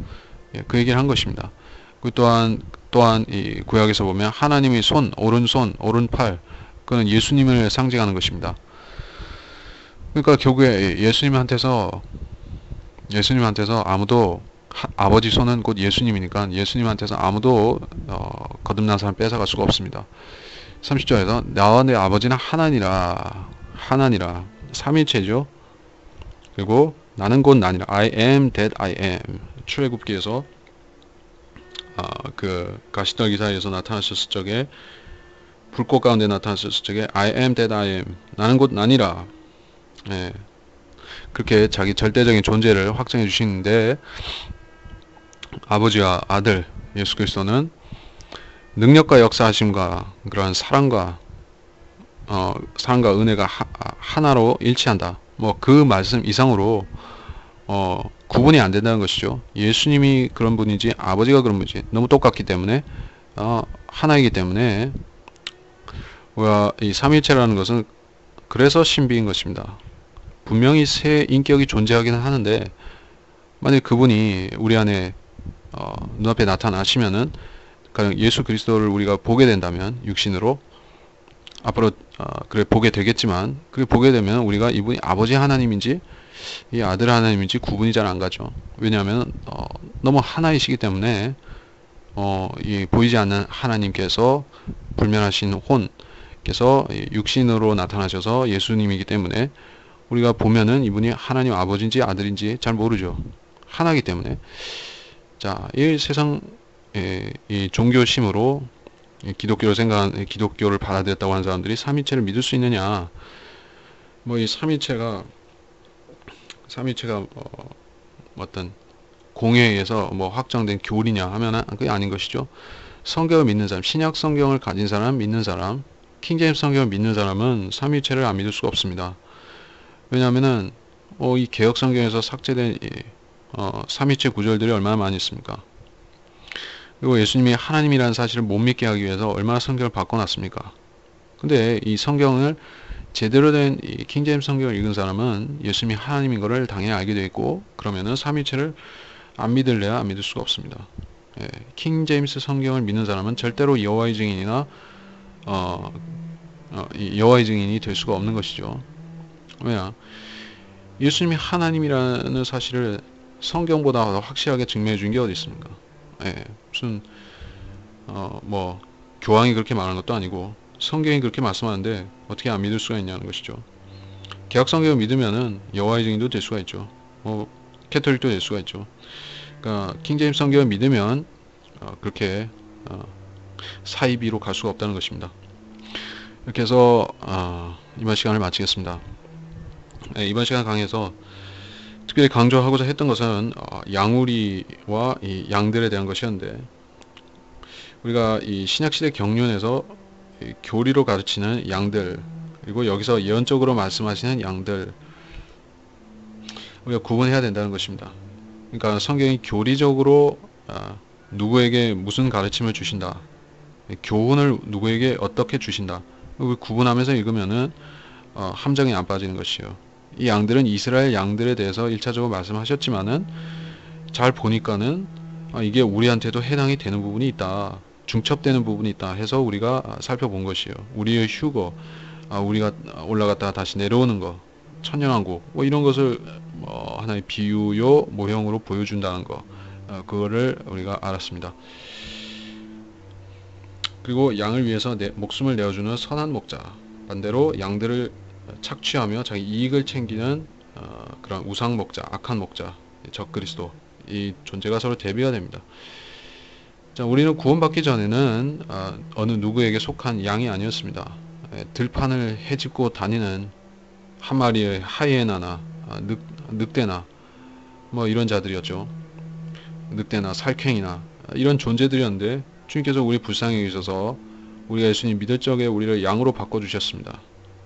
예, 그 얘기를 한 것입니다. 그 또한 이 구약에서 보면 하나님의 손, 오른손, 오른팔 그는 예수님을 상징하는 것입니다. 그러니까 결국에 예수님한테서 아무도 아버지 손은 곧 예수님이니까 예수님한테서 아무도 거듭난 사람 뺏어갈 수가 없습니다. 30절에서 나와 내 아버지는 하나니라 삼위체죠. 그리고 나는 곧 나니라 I am that I am 출애굽기에서 그 가시떨기 사이에서 나타나셨을 적에 불꽃 가운데 나타났을 적에 I am that I am 나는 곧 나니라. 예, 그렇게 자기 절대적인 존재를 확정해 주시는데 아버지와 아들 예수 그리스도는 능력과 역사하심과 그러한 사랑과 은혜가 하나로 일치한다. 뭐 그 말씀 이상으로 구분이 안 된다는 것이죠. 예수님이 그런 분이지 아버지가 그런 분이지 너무 똑같기 때문에 하나이기 때문에 우리가 이 삼위일체라는 것은 그래서 신비인 것입니다. 분명히 세 인격이 존재하기는 하는데 만약 그분이 우리 안에 눈앞에 나타나시면은 예수 그리스도를 우리가 보게 된다면 육신으로 앞으로 그래 보게 되겠지만 그게 보게 되면 우리가 이분이 아버지 하나님인지 이 아들 하나님인지 구분이 잘 안 가죠. 왜냐하면 너무 하나이시기 때문에 이 보이지 않는 하나님께서 불면하신 혼께서 육신으로 나타나셔서 예수님이기 때문에 우리가 보면은 이분이 하나님 아버지인지 아들인지 잘 모르죠. 하나이기 때문에. 자, 이 세상 이 종교심으로 기독교를 받아들였다고 하는 사람들이 삼위체를 믿을 수 있느냐? 뭐 이 삼위체가 어떤 공회에 의해서 뭐 확정된 교리냐 하면은 그게 아닌 것이죠. 성경을 믿는 사람, 신약 성경을 가진 사람, 믿는 사람, 킹제임스 성경을 믿는 사람은 삼위체를 안 믿을 수가 없습니다. 왜냐하면은 이 개혁 성경에서 삭제된 삼위체 구절들이 얼마나 많이 있습니까? 그리고 예수님이 하나님이라는 사실을 못 믿게 하기 위해서 얼마나 성경을 바꿔놨습니까? 근데 이 성경을 제대로 된 이 킹제임스 성경을 읽은 사람은 예수님이 하나님인 것을 당연히 알게 되어 있고 그러면은 삼위체를 안 믿을래야 안 믿을 수가 없습니다. 예, 킹제임스 성경을 믿는 사람은 절대로 여호와의 증인이나 여호와의 증인이 될 수가 없는 것이죠. 왜냐? 예수님이 하나님이라는 사실을 성경보다 더 확실하게 증명해 준 게 어디 있습니까? 예, 무슨 뭐 교황이 그렇게 말하는 것도 아니고 성경이 그렇게 말씀하는데 어떻게 안 믿을 수가 있냐는 것이죠. 개혁 성경을 믿으면은 여호와의 증인도 될 수가 있죠. 캐톨릭도 될 수가 있죠. 그러니까 킹제임스 성경을 믿으면 그렇게 사이비로 갈 수가 없다는 것입니다. 이렇게 해서 이번 시간을 마치겠습니다. 이번 시간 강의에서 특별히 강조하고자 했던 것은 양우리와 이 양들에 대한 것이었는데 우리가 이 신약시대 경륜에서 교리로 가르치는 양들 그리고 여기서 예언적으로 말씀하시는 양들 우리가 구분해야 된다는 것입니다. 그러니까 성경이 교리적으로 누구에게 무슨 가르침을 주신다 교훈을 누구에게 어떻게 주신다 구분하면서 읽으면은 함정에 안 빠지는 것이요. 이 양들은 이스라엘 양들에 대해서 1차적으로 말씀하셨지만은 잘 보니까는 이게 우리한테도 해당이 되는 부분이 있다. 중첩되는 부분이 있다 해서 우리가 살펴본 것이요. 우리의 휴거, 우리가 올라갔다가 다시 내려오는 거, 천년왕국, 뭐 이런 것을 하나의 비유요 모형으로 보여준다는 거, 그거를 우리가 알았습니다. 그리고 양을 위해서 목숨을 내어주는 선한 목자, 반대로 양들을 착취하며 자기 이익을 챙기는 그런 우상 목자, 악한 목자, 적그리스도, 이 존재가 서로 대비가 됩니다. 자, 우리는 구원받기 전에는 어느 누구에게 속한 양이 아니었습니다. 들판을 헤집고 다니는 한 마리의 하이에나나 늑대나 뭐 이런 자들이었죠. 늑대나 살쾡이나 이런 존재들이었는데 주님께서 우리 불쌍히 여기셔서 우리가 예수님 믿을 적에 우리를 양으로 바꿔주셨습니다.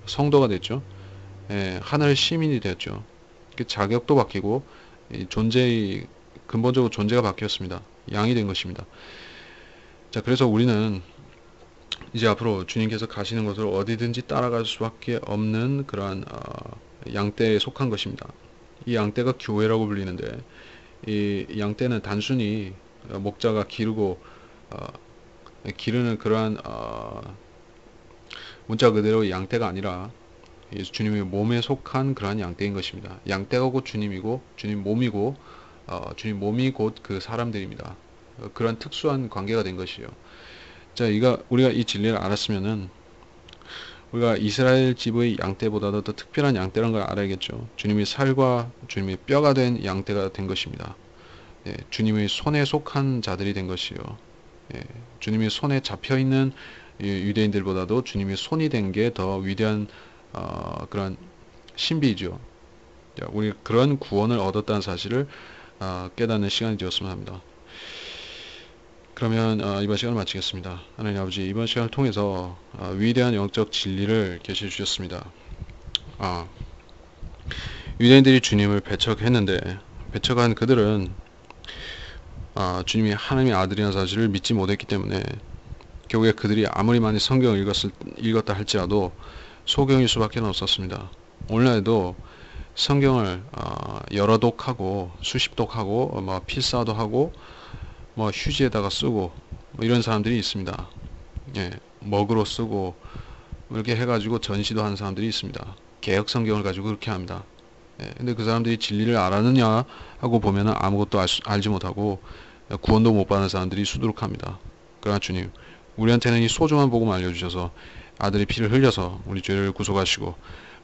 성도가 됐죠. 하늘의 시민이 되었죠. 자격도 바뀌고 존재의 근본적으로 존재가 바뀌었습니다. 양이 된 것입니다. 자, 그래서 우리는 이제 앞으로 주님께서 가시는 곳을 어디든지 따라갈 수밖에 없는 그러한 양떼에 속한 것입니다. 이 양떼가 교회라고 불리는데 이 양떼는 단순히 목자가 기르고 기르는 그러한 문자 그대로 양떼가 아니라 주님의 몸에 속한 그러한 양떼인 것입니다. 양떼가 곧 주님이고 주님 몸이고 주님 몸이 곧 그 사람들입니다. 그런 특수한 관계가 된 것이요. 자, 우리가 이 진리를 알았으면은 우리가 이스라엘 집의 양떼보다도 더 특별한 양떼라는 걸 알아야겠죠. 주님의 살과 주님의 뼈가 된 양떼가 된 것입니다. 주님의 손에 속한 자들이 된 것이요. 주님의 손에 잡혀 있는 유대인들보다도 주님의 손이 된 게 더 위대한 그런 신비죠. 우리 그런 구원을 얻었다는 사실을 깨닫는 시간이 되었으면 합니다. 그러면 이번 시간을 마치겠습니다. 하나님 아버지, 이번 시간을 통해서 위대한 영적 진리를 계시해 주셨습니다. 유대인들이 주님을 배척했는데 배척한 그들은 주님이 하나님의 아들이라는 사실을 믿지 못했기 때문에 결국에 그들이 아무리 많이 성경을 읽었다 할지라도 소경일 수밖에 없었습니다. 오늘날에도 성경을 여러 독하고 수십 독하고 필사도 하고 휴지에다가 쓰고 이런 사람들이 있습니다. 먹으로 쓰고 이렇게 해가지고 전시도 하는 사람들이 있습니다. 개역 성경을 가지고 그렇게 합니다. 근데 그 사람들이 진리를 알았느냐 하고 보면은 아무것도 알지 못하고 구원도 못 받는 사람들이 수두룩합니다. 그러나 주님, 우리한테는 이 소중한 복음 알려주셔서 아들의 피를 흘려서 우리 죄를 구속하시고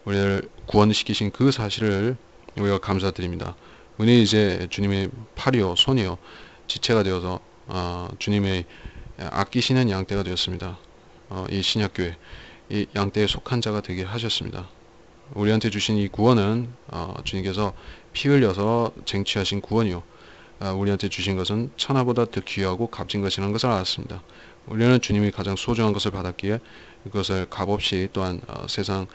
우리를 구원시키신 그 사실을 우리가 감사드립니다. 은혜 이제 주님의 팔이요 손이요 지체가 되어서 주님의 아끼시는 양떼가 되었습니다. 이 신약교회 이 양떼에 속한 자가 되게 하셨습니다. 우리한테 주신 이 구원은 주님께서 피 흘려서 쟁취하신 구원이요 우리한테 주신 것은 천하보다 더 귀하고 값진 것이라는 것을 알았습니다. 우리는 주님이 가장 소중한 것을 받았기에 그것을 값없이 또한 세상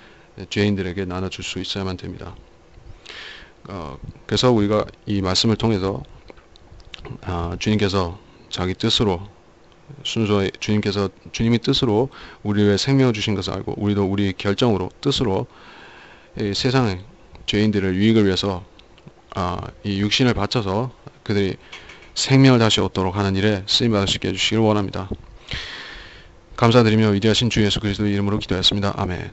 죄인들에게 나눠줄 수 있어야만 됩니다. 그래서 우리가 이 말씀을 통해서 주님께서 자기 뜻으로 순서에 주님이 뜻으로 우리의 생명을 주신 것을 알고 우리도 우리 결정으로 뜻으로 이 세상의 죄인들을 유익을 위해서 이 육신을 바쳐서 그들이 생명을 다시 얻도록 하는 일에 쓰임받을 수 있게 해주시길 원합니다. 감사드리며 위대하신 주 예수 그리스도의 이름으로 기도했습니다. 아멘.